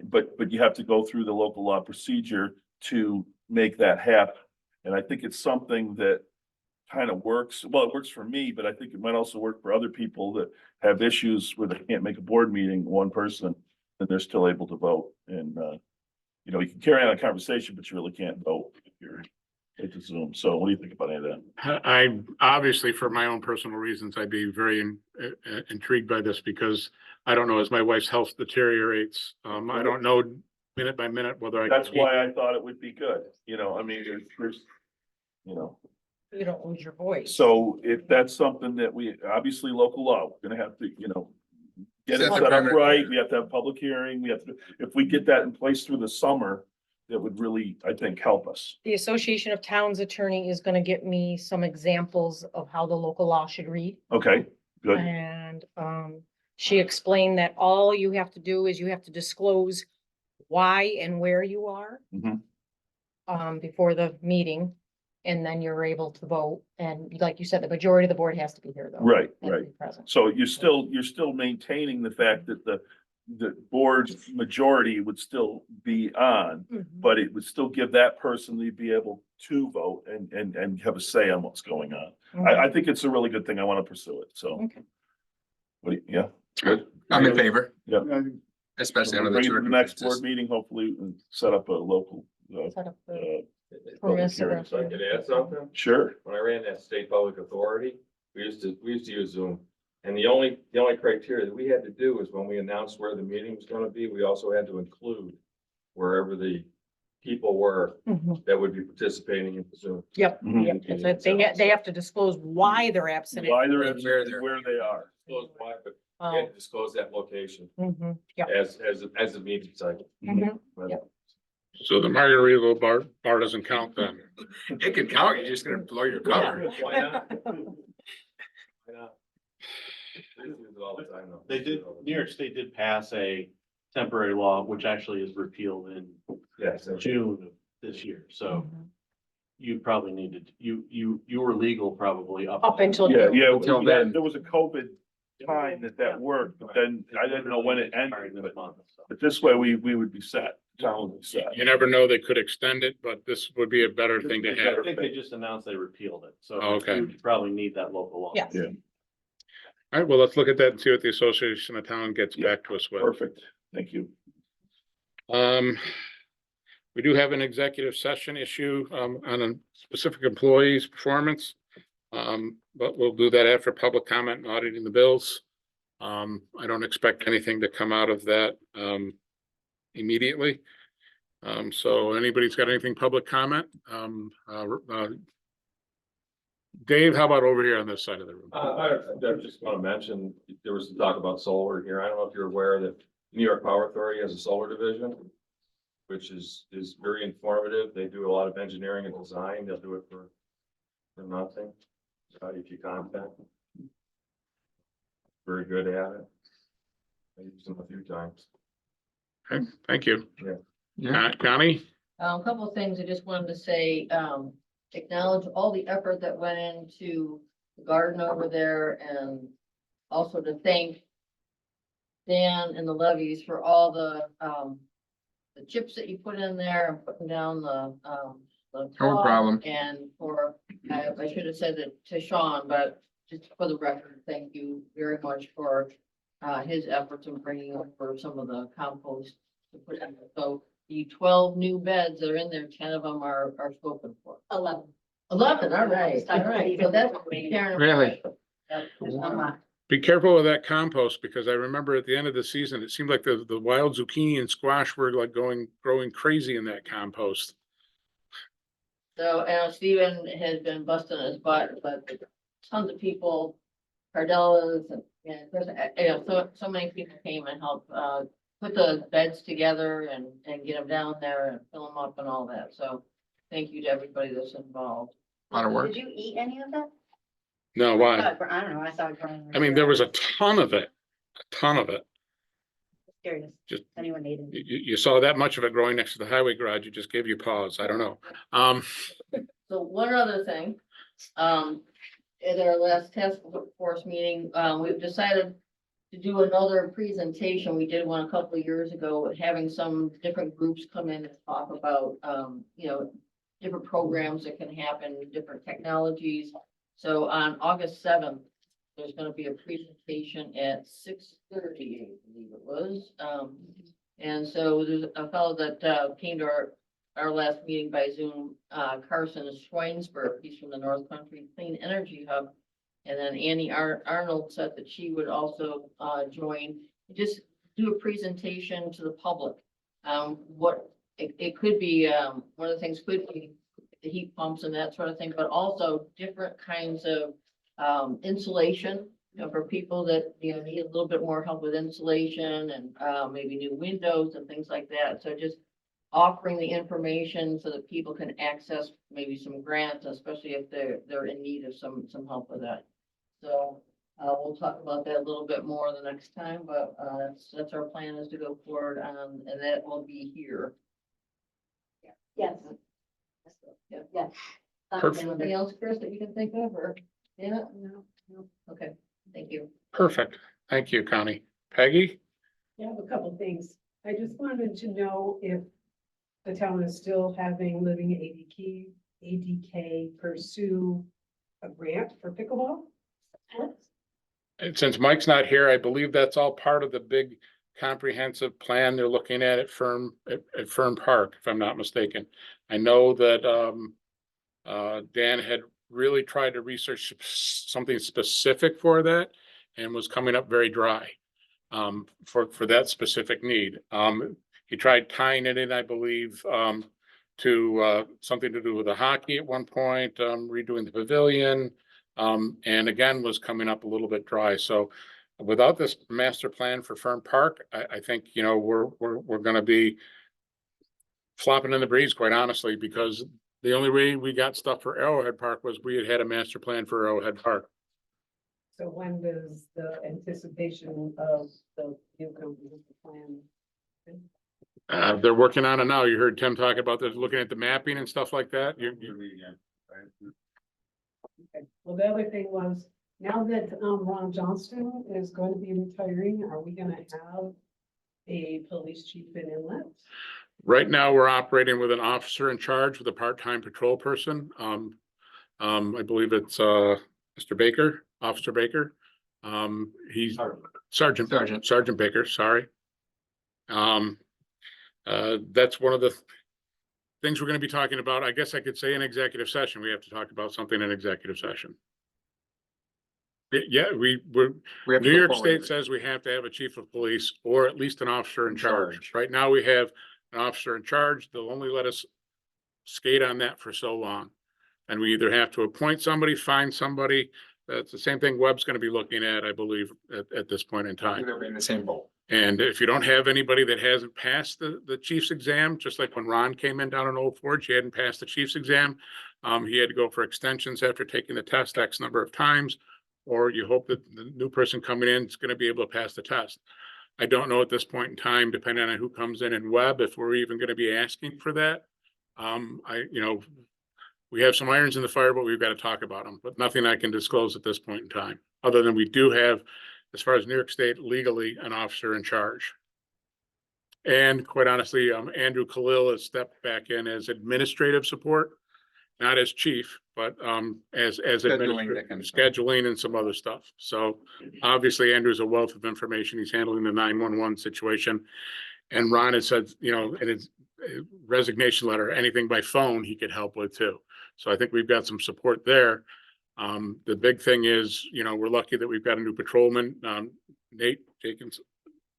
But you have to go through the local law procedure to make that happen. And I think it's something that kind of works. Well, it works for me, but I think it might also work for other people that have issues where they can't make a board meeting, one person, and they're still able to vote. And, you know, you can carry on a conversation, but you really can't vote if you're into Zoom. So what do you think about any of that? I obviously, for my own personal reasons, I'd be very intrigued by this because I don't know, as my wife's health deteriorates, I don't know minute by minute whether I. That's why I thought it would be good, you know, I mean, there's, you know. You don't lose your voice. So if that's something that we, obviously local law, we're gonna have to, you know, get it Set the set up parameter. right, we have to have public hearing, we have to, if we get that in place through the summer, that would really, I think, help us. The Association of Towns Attorney is gonna get me some examples of how the local law should read. Okay, good. And she explained that all you have to do is you have to disclose why and where you are Mhm. Before the meeting, and then you're able to vote. And like you said, the majority of the board has to be here though. Right, Has to right. be present. So you're still maintaining the fact that the board's majority would still be on, Mhm. but it would still give that person to be able to vote and have a say on what's going on. I think it's a really good thing. I want to pursue it, so. Okay. Yeah, Good. I'm in favor, yeah. I think especially So under we'll the bring it to the next board circumstances. meeting, hopefully, and set up a local, Set up the public permissive hearing. So I could add something? Sure, When I ran that state public authority, we used to use Zoom. And the only criteria that we had to do is when we announced where the meeting was gonna be, we also had to include wherever the people were Mhm. that would be participating in Zoom. Yep, Mhm. yep. It's that they have to disclose why they're absent. why they're, Where absent, they're- where they are. Disclose why, but we Oh, had to disclose that location yep. as a meeting site. Mhm. But So the Margaritaville bar doesn't count then. It can count, you're just gonna blow your cover. Why not? Why not? They use it all the time, though. They did, New York State did pass a temporary law, which actually is repealed in Yes. June of this year, so Mhm. you probably needed, you were legal probably up. Up until. Yeah, yeah, Until we had- then. there was a COVID time that worked, but then I didn't know when it ended, but this way we would be set, town would be set. You never know, they could extend it, but this would be a better thing to I have. think they just announced they repealed it, so. Oh, okay. You probably need that local law. Yes. Yeah. All right, well, let's look at that and see what the Association of Town gets Yeah. back to us with. Perfect, thank you. We do have an executive session issue, on a specific employee's performance. But we'll do that after public comment and auditing the bills. I don't expect anything to come out of that, immediately. So anybody's got anything public comment? Dave, how about over here on this side of the room? I just want to mention, there was some talk about solar here. I don't know if you're aware that New York Power Authority has a solar division, which is very informative. They do a lot of engineering and design. They'll do it for nothing. If you contact them. Very good at it. I used them a few times. Okay, thank you. Yeah. Connie? A couple of things I just wanted to say, acknowledge all the effort that went into the garden over there, and also to thank Dan and the levies for all the chips that you put in there and putting down the No cloth. problem. And for, I should have said it to Sean, but just for the record, thank you very much for his efforts in bringing over some of the compost to put in. So the 12 new beds that are in there, 10 of them are spoken for. 11. 11, all right, all right. So that's. Really? Yep, just on my- Be careful with that compost, because I remember at the end of the season, it seemed like the wild zucchini and squash were like growing crazy in that compost. So, and Stephen has been busting his butt, but tons of people, Cardellas and, so many people came and helped, put the beds together and get them down there and fill them up and all that. So thank you to everybody that's involved. A lot of work. Did you eat any of that? No, why? I don't know, I saw it growing. I mean, there was a ton of it, a ton of it. Curious, Just- anyone ate it? You saw that much of it growing next to the highway garage, it just gave you pause. I don't know. So one other thing, at our last task force meeting, we've decided to do another presentation. We did one a couple of years ago, having some different groups come in and talk about, different programs that can happen, different technologies. So on August 7th, there's gonna be a presentation at 6:30, I believe it was. And so there's a fellow that, came to our last meeting by Zoom, Carson Schweinsberg. He's from the North Country Clean Energy Hub. And then Annie Arnold said that she would also, join, just do a presentation to the public. What it could be, one of the things could be the heat pumps and that sort of thing, but also different kinds of, insulation, for people that, need a little bit more help with insulation and, maybe new windows and things like that. So just offering the information so that people can access maybe some grants, especially if they're in need of some help with that. So, we'll talk about that a little bit more the next time, but, that's our plan, is to go forward, and that will be here. Yes. Yeah. Yes. Perfect. Anything else, Chris, that you can think of, or, yeah, no, okay, thank you. Perfect. Thank you, Connie. Peggy? I have a couple things. I just wanted to know if the town is still having Living ADK pursue a grant for pickleball. And since Mike's not here, I believe that's all part of the big comprehensive plan they're looking at Fern Park, if I'm not mistaken. I know that Dan had really tried to research something specific for that and was coming up very dry for that specific need. He tried tying it in, I believe, to something to do with the hockey at one point, redoing the pavilion. And again, was coming up a little bit dry. So without this master plan for Fern Park, I think, we're gonna be flopping in the breeze, quite honestly, because the only way we got stuff for Arrowhead Park was we had a master plan for Arrowhead Park. So when does the anticipation of the new comprehensive plan? They're working on it now. You heard Tim talk about this, looking at the mapping and stuff like that. Okay. Well, the other thing was, now that Ron Johnston is going to be retiring, are we gonna have a police chief in Inlet? Right now, we're operating with an officer in charge with a part-time patrol person. I believe it's Mr. Baker, Officer Baker. He's Sergeant Baker, sorry. That's one of the things we're gonna be talking about. I guess I could say in executive session, we have to talk about something in executive session. Yeah, We have to New go York forward State with it. says we have to have a chief of police or at least an officer in In charge. charge. Right now, we have an officer in charge. They'll only let us skate on that for so long. And we either have to appoint somebody, find somebody. That's the same thing Webb's gonna be looking at, I believe, at this point in time. They're in the same boat. And if you don't have anybody that hasn't passed the chief's exam, just like when Ron came in down in Old Forge, he hadn't passed the chief's exam. He had to go for extensions after taking the test X number of times. Or you hope that the new person coming in is gonna be able to pass the test. I don't know at this point in time, depending on who comes in Webb, if we're even gonna be asking for that. We have some irons in the fire, but we've got to talk about them, but nothing I can disclose at this point in time, other than we do have, as far as New York State legally, an officer in charge. And quite honestly, Andrew Khalil has stepped back in as administrative support, not as chief, but as Scheduling, that kind of stuff. scheduling and some other stuff. So obviously Andrew's a wealth of information. He's handling the 911 situation. And Ron has said, in his resignation letter, anything by phone he could help with too. So I think we've got some support there. The big thing is, you know, we're lucky that we've got a new patrolman, Nate Jenkins.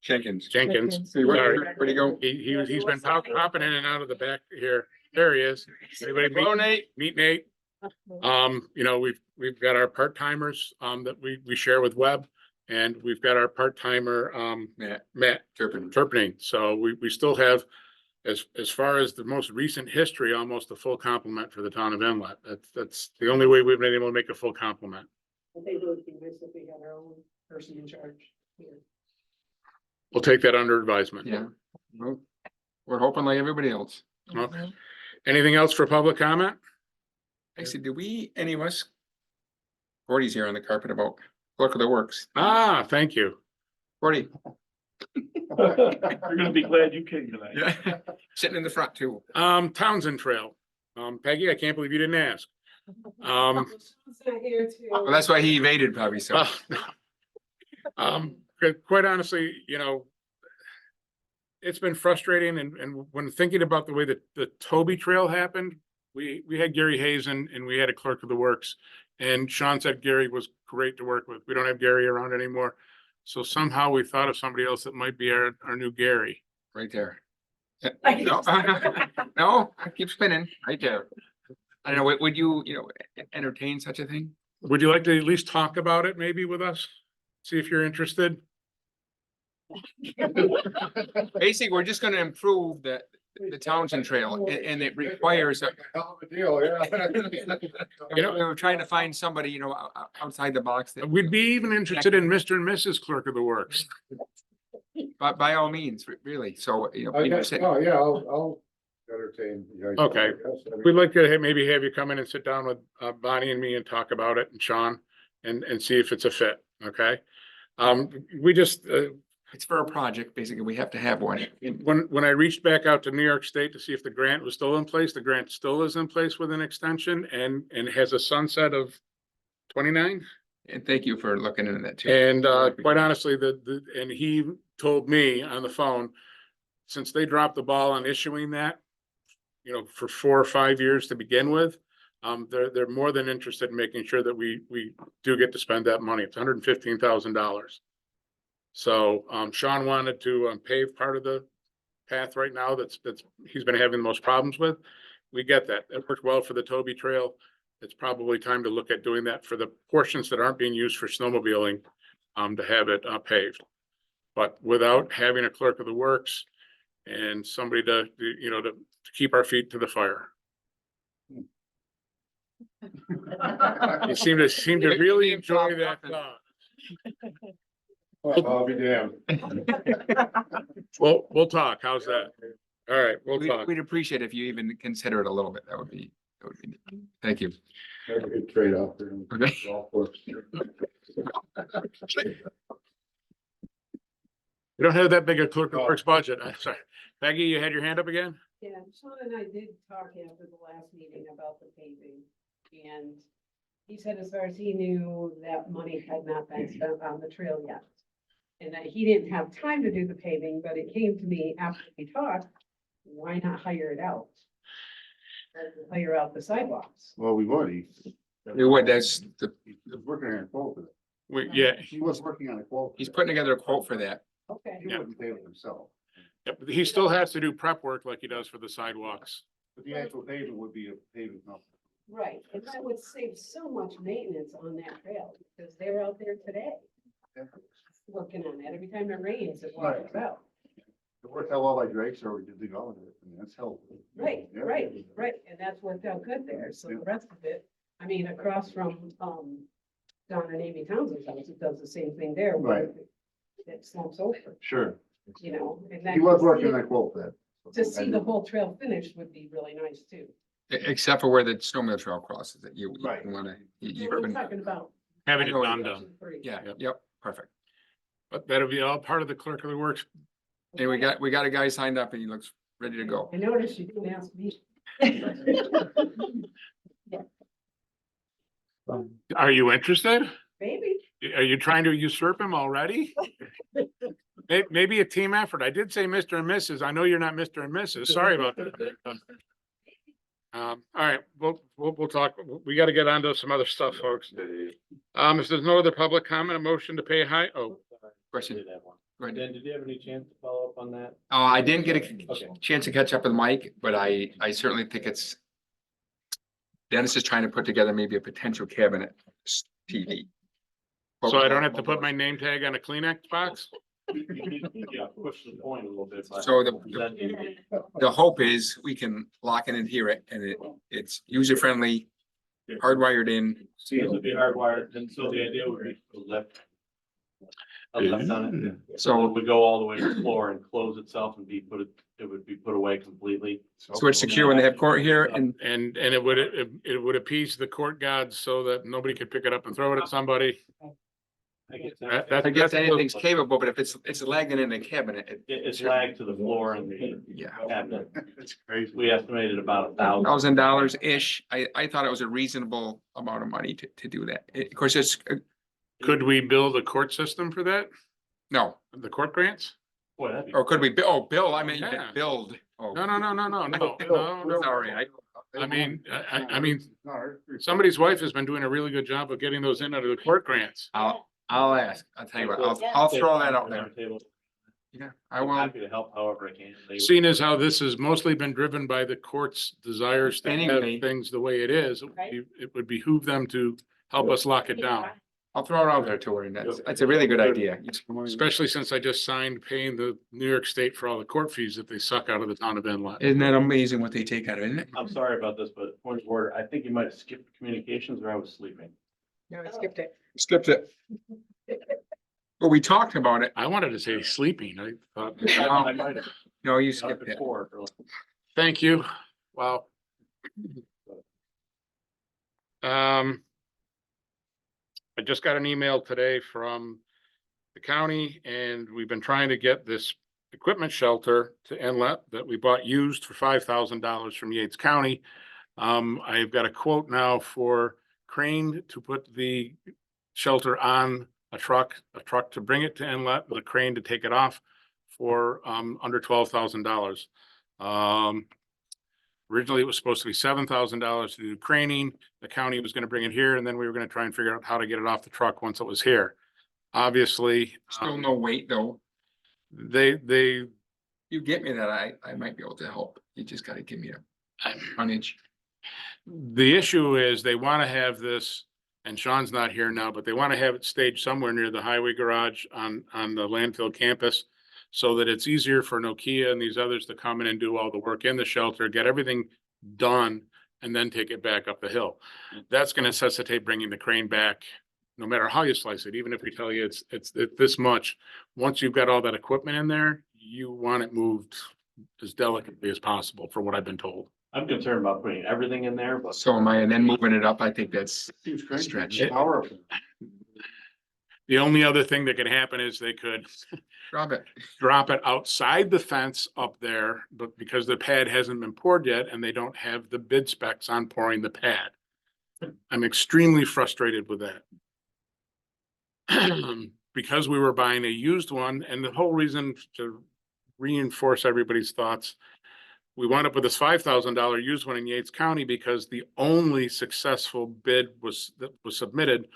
Jenkins. Jenkins. Hey, Sorry. where'd he go? He's been popping in and out of the back here. There he is. Anybody Hello, Nate. meet Nate? You know, we've got our part-timers, that we share with Webb, and we've got our part-timer, Matt Turpin. Turpinning. So we still have, as far as the most recent history, almost a full complement for the town of Inlet. That's the only way we've been able to make a full complement. I think it would be nice if we had our own person in charge here. We'll take that under advisement. Yeah. Well, we're hoping like everybody else. Okay. Anything else for public comment? Actually, do we, any of us? Gordy's here on the carpet about clerk of the works. Ah, thank you. Gordy, You're gonna be glad you came tonight. yeah, sitting in the front too. Townsend Trail. Peggy, I can't believe you didn't ask. Sean's not here to. Well, that's why he evaded probably, so. Quite honestly, you know, it's been frustrating, and when thinking about the way that the Toby Trail happened, we had Gary Hazen and we had a clerk of the works, and Sean said Gary was great to work with. We don't have Gary around anymore. So somehow we thought of somebody else that might be our new Gary. Right there. No, no, I keep spinning, right there. I don't know, would you, entertain such a thing? Would you like to at least talk about it maybe with us? See if you're interested? Basically, we're just gonna improve the Townsend Trail, and it requires, Hell of a deal, yeah. we were trying to find somebody, outside the box that, We'd be even interested in Mr. and Mrs. Clerk of the Works. but by all means, really, so, Oh, yeah, I'll entertain. Okay. We'd like to maybe have you come in and sit down with Bonnie and me and talk about it, and Sean, and see if it's a fit, okay? We just, it's for a project, basically, we have to have one. when I reached back out to New York State to see if the grant was still in place, the grant still is in place with an extension and has a sunset of 29. And thank you for looking into that too. And quite honestly, and he told me on the phone, since they dropped the ball on issuing that, for 4 or 5 years to begin with, they're more than interested in making sure that we do get to spend that money. It's $115,000. So Sean wanted to pave part of the path right now that's he's been having the most problems with. We get that. It worked well for the Toby Trail. It's probably time to look at doing that for the portions that aren't being used for snowmobiling, to have it paved. But without having a clerk of the works and somebody to keep our feet to the fire. You seem to really enjoy that thought. I'll be damned. We'll talk. How's that? All right, we'll talk. We'd appreciate if you even consider it a little bit. That would be, thank you. That's a good trade-off there. Okay. Golf course. We don't have that big a clerk of works budget. I'm sorry. Peggy, you had your hand up again? Yeah, Sean and I did talk after the last meeting about the paving, and he said as far as he knew, that money had not been spent on the trail yet. And that he didn't have time to do the paving, but it came to me after we talked, why not hire it out? Hire out the sidewalks. Well, we would, That's the, he was working on a quote for that. Yeah, He was working on a quote. he's putting together a quote for that. Okay. He wouldn't pay it himself, but he still has to do prep work like he does for the sidewalks. but the actual paving would be a paving company. Right, and that would save so much maintenance on that trail, because they're out there today working on that. Every time it rains, it waters out. It worked out well by Drake's, or we did the all of it, I mean, that's helpful. Right, Yeah. right, and that's worked out good there, so the rest of it, I mean, across from, Don and Amy Townsend's house, it does the same thing there. where Right. It slumps over, Sure, and then. he was working on a quote for that. To see the whole trail finished would be really nice too. Except for where the snowmobile trail crosses that you Right. wanna, We're talking about. Having it I know done, it done. yeah, Yep. yep, perfect. But that'll be all part of the clerk of the works. And we got a guy signed up and he looks ready to go. I noticed you didn't ask me. Are you interested? Maybe. Are you trying to usurp him already? Maybe a team effort. I did say Mr. and Mrs. I know you're not Mr. and Mrs. Sorry about that. All right, we'll talk. We got to get onto some other stuff, folks. If there's no other public comment, a motion to pay high, oh, Question. Did have one. Go ahead. Dan, did you have any chance to follow up on that? I didn't get Okay. a chance to catch up with Mike, but I certainly think it's. Dennis is trying to put together maybe a potential cabinet TV. so I don't have to put my name tag on a Kleenex box? Yeah, push the point a little bit. So the hope is we can lock in and hear it and it's user friendly, hardwired in. Seems to be hardwired, and so the idea would be to left. A left on it. So it would go all the way to the floor and close itself and it would be put away completely. So it's secure when they have court here and And it would appease the court gods so that nobody could pick it up and throw it at somebody. I guess I guess anything's capable, but if it's lagging in the cabinet, it's lagged to the floor and the yeah. cabinet. It's crazy. We estimated about $1,000. $1,000-ish. I thought it was a reasonable amount of money to do that. Of course, it's, Could we build a court system for that? no, The court grants? Boy, that'd be. or could we, Bill, I mean, Yeah. build. Oh, No. sorry, I mean, I mean, somebody's wife has been doing a really good job of getting those in under the court grants. I'll ask. I'll tell you what, I'll throw that out there. Table. Yeah, I I'm will. happy to help however I can. Seeing as how this has mostly been driven by the court's desires to have Anyway. things the way it is, it would behoove them to help us lock it down. I'll throw it out there to her and that's a really good idea. Especially since I just signed paying the New York State for all the court fees that they suck out of the town of Inlet. Isn't that amazing what they take out of it, isn't it? I'm sorry about this, but point of order, I think you might have skipped communications or I was sleeping. No, I skipped it. Skipped it. But we talked about it. I wanted to say sleeping. I thought, I might have. No, you Not skipped it. before. thank you. Wow. I just got an email today from the county and we've been trying to get this equipment shelter to Inlet that we bought used for $5,000 from Yates County. I've got a quote now for crane to put the shelter on a truck to bring it to Inlet, and a crane to take it off for under $12,000. Originally, it was supposed to be $7,000 to do craning. The county was gonna bring it here, and then we were gonna try and figure out how to get it off the truck once it was here. Obviously, Still no weight though. they, You get me that, I might be able to help. You just gotta give me a tonnage. the issue is they wanna have this, and Sean's not here now, but they wanna have it staged somewhere near the highway garage on the landfill campus, so that it's easier for Nokia and these others to come in and do all the work in the shelter, get everything done, and then take it back up the hill. That's gonna necessitate bringing the crane back, no matter how you slice it, even if we tell you it's this much. Once you've got all that equipment in there, you want it moved as delicately as possible, from what I've been told. I'm concerned about putting everything in there, but So am I, and then moving it up, I think that's Seems crazy. stretch. Power up. The only other thing that could happen is they could Drop it. drop it outside the fence up there, but because the pad hasn't been poured yet and they don't have the bid specs on pouring the pad. I'm extremely frustrated with that. Because we were buying a used one, and the whole reason to reinforce everybody's thoughts, we wound up with this $5,000 used one in Yates County because the only successful bid that was submitted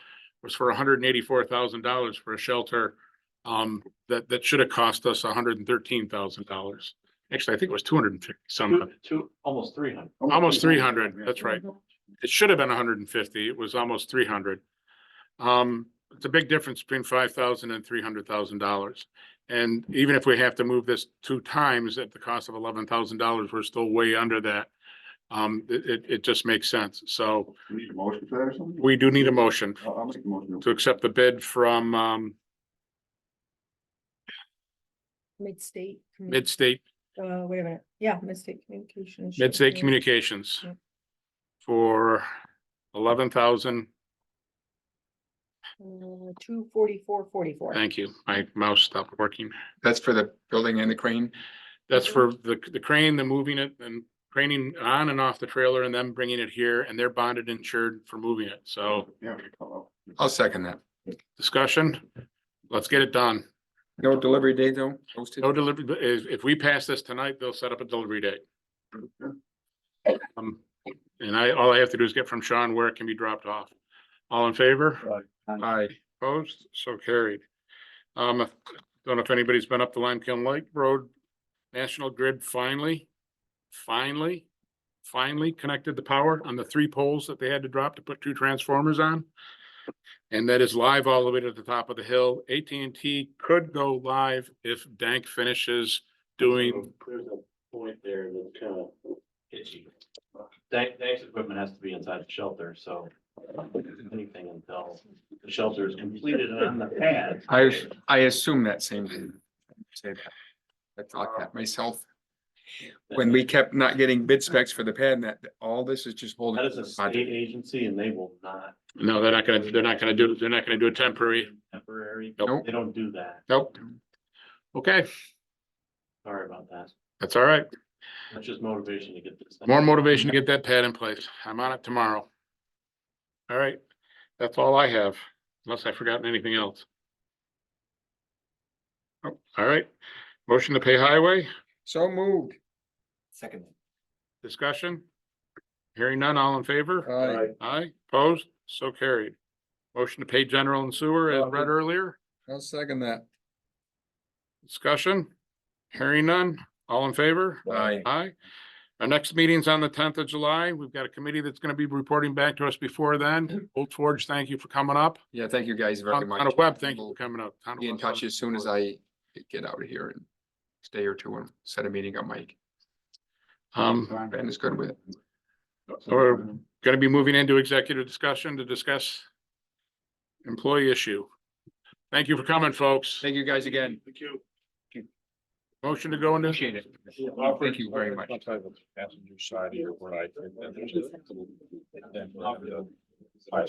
was for $184,000 for a shelter that should have cost us $113,000. Actually, I think it was 250 some, almost 300. almost 300. That's right. It should have been 150. It was almost 300. It's a big difference between $5,000 and $300,000. And even if we have to move this 2 times at the cost of $11,000, we're still way under that. It just makes sense. So You need a motion for that or something? we do need a motion I'll make a motion. to accept the bid from Mid-state. Midstate Wait a minute. Yeah, Mid-State Communications. Midstate Communications Yep. for 11,000. 244.44. Thank you. My mouse stopped working. That's for the building and the crane. That's for the crane, the moving it and craning on and off the trailer and then bringing it here, and they're bonded and insured for moving it. So Yeah. I'll second that. discussion, let's get it done. No delivery date though, posted? No delivery, if we pass this tonight, they'll set up a delivery date. And all I have to do is get from Sean where it can be dropped off. All in favor? Aye. Opposed? So carried. Don't know if anybody's been up the Lime Kiln Lake Road. National Grid finally connected the power on the 3 poles that they had to drop to put 2 transformers on. And that is live all the way to the top of the hill. AT&T could go live if Dank finishes doing. There's a point there that's kind of itchy. Dank's equipment has to be inside the shelter, so anything until the shelter is completed and on the pad. I assume that same thing. Say that. I thought that myself. When we kept not getting bid specs for the pad, and that all this is just holding. That is a state agency and they will not No, they're not gonna do a temporary. temporary, Nope. they don't do that. Nope. Okay, Sorry about that. that's all right. That's just motivation to get this. done. More motivation to get that pad in place. I'm on it tomorrow. All right, that's all I have, unless I've forgotten anything else. Oh, all right, motion to pay highway, So moved. Second. discussion? Hearing none, all in favor? Aye. Aye, opposed, so carried. Motion to pay general and sewer as read earlier, I'll second that. discussion? Hearing none, all in favor? Aye. Aye. Our next meeting's on the 10th of July. We've got a committee that's gonna be reporting back to us before then. Old Forge, thank you for coming up. Yeah, thank you guys very much. On a web, thank you for coming up. Be in touch as soon as I get out of here in a day or two and set a meeting up, Mike. Ben is good with it. We're gonna be moving into executive discussion to discuss employee issue. Thank you for coming, folks. Thank you guys again. Thank you. Motion to go into. Appreciate it. Thank you very much. Passenger side of your right.